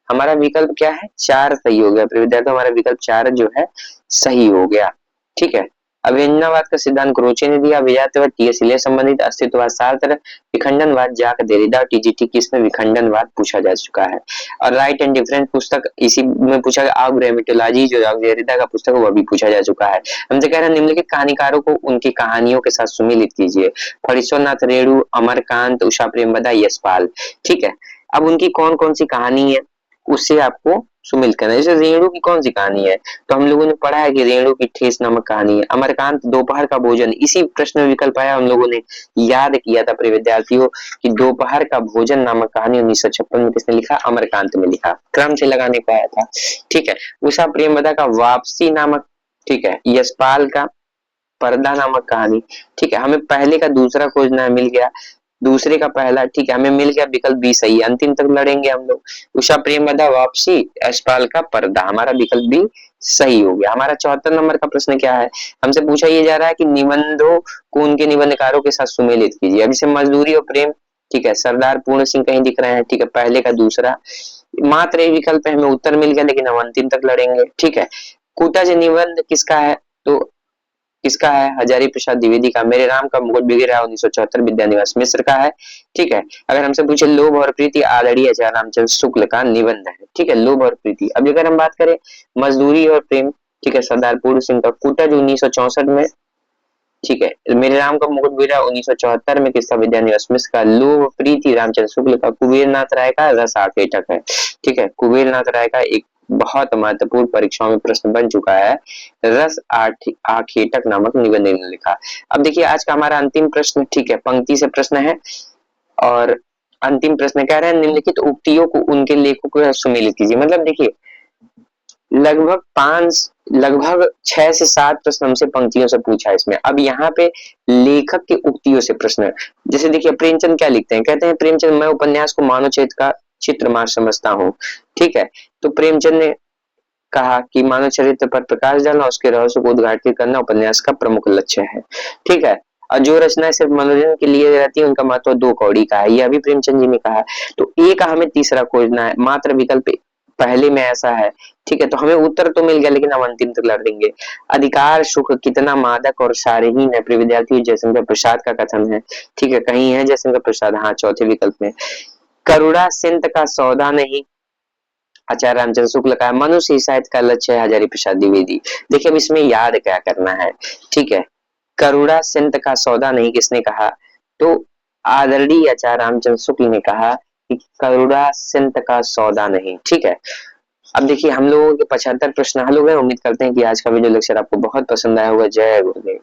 S1: हमारा विकल्प क्या है, 4 सही हो गया। प्रिय विद्यार्थियों हमारा विकल्प 4 जो है सही हो गया। ठीक है, अभिन्नवाद का सिद्धांत क्रोचे ने दिया, विजातीयवाद टी.एस. इलियट संबंधित, अस्तित्ववाद सार्त्र, विखंडनवाद जाक देरिडा, टीजीटी किसमें विखंडनवाद पूछा जा चुका है। और राइट एंड डिफरेंट पुस्तक इसी में पूछा गया, आग ग्रेमेटोलॉजी जो जाक देरिडा का पुस्तक है वह भी पूछा जा चुका है। हमसे कह रहे हैं निम्नलिखित कहानीकारों को उनकी कहानियों के साथ सुमिलित कीजिए। फणीश्वरनाथ रेणु, अमरकांत, उषा प्रेमवदा, यशपाल। ठीक है, अब उनकी कौन कौन सी कहानी है उससे आपको सुमिलित करना है। जैसे रेणु की कौन सी कहानी है, तो हम लोगों ने पढ़ा है कि रेणु की ठेस नामक कहानी है। अमरकांत दोपहर का भोजन, इसी प्रश्न में विकल्प आया, हम लोगों ने याद किया था प्रिय विद्यार्थियों कि दोपहर का भोजन नामक कहानी 1956 में किसने लिखा, अमरकांत में लिखा, क्रम से लगाने को आया था। ठीक है, उषा प्रेमवदा का वापसी नामक, ठीक है, यशपाल का पर्दा नामक कहानी। ठीक है, हमें पहले का दूसरा खोजना मिल गया, दूसरे का पहला, ठीक है, हमें मिल गया विकल्प बी सही, अंतिम तक लड़ेंगे हम लोग। उषा प्रेमवदा वापसी, यशपाल का पर्दा, हमारा विकल्प बी सही हो गया। हमारा 74 नंबर का प्रश्न क्या है, हमसे पूछा ये जा रहा है कि निबंधों को उनके निबंधकारों के साथ सुमेलित कीजिए। अब जैसे मजदूरी और प्रेम, ठीक है, सरदार पूर्ण सिंह कहीं दिख रहे हैं, ठीक है, पहले का दूसरा, मात्र एक विकल्प है, हमें उत्तर मिल गया लेकिन हम अंतिम तक लड़ेंगे। ठीक है, कूटज निबंध किसका है, तो किसका है, हजारी प्रसाद द्विवेदी का। मेरे राम का मुकुट बिगड़ा 1974 विद्यानिवास मिश्र का है। ठीक है, अगर हमसे पूछे लोभ और प्रीति, आदरणीय आचार्य रामचंद्र शुक्ल का निबंध है। ठीक है, लोभ और प्रीति। अब अगर हम बात करें मजदूरी और प्रेम, ठीक है, सरदार पूर्ण सिंह का। कूटज 1964 में, ठीक है, मेरे राम का मुकुट बिगड़ा 1974 में किसका, विद्यानिवास मिश्र का। लोभ प्रीति रामचंद्र शुक्ल का। कुबेर नाथ राय का रस आखेटक है। ठीक है, कुबेर नाथ राय का एक बहुत महत्वपूर्ण परीक्षाओं में प्रश्न बन चुका है, रस आखेटक नामक निबंध ने लिखा। अब देखिए आज का हमारा अंतिम प्रश्न, ठीक है, पंक्ति से प्रश्न है और अंतिम प्रश्न कह रहे हैं निम्नलिखित उक्तियों को उनके लेखकों के साथ सुमेलित कीजिए। मतलब देखिए लगभग 6 से 7 प्रश्न हमसे पंक्तियों से पूछा है इसमें। अब यहाँ पे लेखक के उक्तियों से प्रश्न, जैसे देखिए प्रेमचंद क्या लिखते हैं, कहते हैं प्रेमचंद मैं उपन्यास को मानव चरित्र का चित्र मार समझता हूँ। ठीक है, तो प्रेमचंद ने कहा कि मानव चरित्र पर प्रकाश डालना, उसके रहस्य को उद्घाटित करना उपन्यास का प्रमुख लक्ष्य है। ठीक है, और जो रचनाएं सिर्फ मनोरंजन के लिए रहती है उनका महत्व 2 कौड़ी का है, यह भी प्रेमचंद जी ने कहा है। तो एक हमें तीसरा खोजना है, मात्र विकल्प पहले में ऐसा है। ठीक है, तो हमें उत्तर तो मिल गया लेकिन हम अंतिम तक लड़ देंगे। अधिकार सुख कितना मादक और सारहीन है, प्रिय विद्यार्थी जयशंकर प्रसाद का कथन है। ठीक है, कहीं है जयशंकर प्रसाद, हाँ चौथे विकल्प में। करुणा सिंत का सौदा नहीं, आचार्य रामचंद्र शुक्ल का। मनुष्य साहित्य का लक्ष्य है, हजारी प्रसाद द्विवेदी। देखिए अब इसमें याद क्या करना है। ठीक है, करुणा सिंत का सौदा नहीं किसने कहा, तो आदरणीय आचार्य रामचंद्र शुक्ल ने कहा कि करुणा सिंत का सौदा नहीं। ठीक है, अब देखिए हम लोगों के 75 प्रश्न हल हो गए। उम्मीद करते हैं कि आज का वीडियो लेक्चर आपको बहुत पसंद आया होगा। जय गुरुदेव।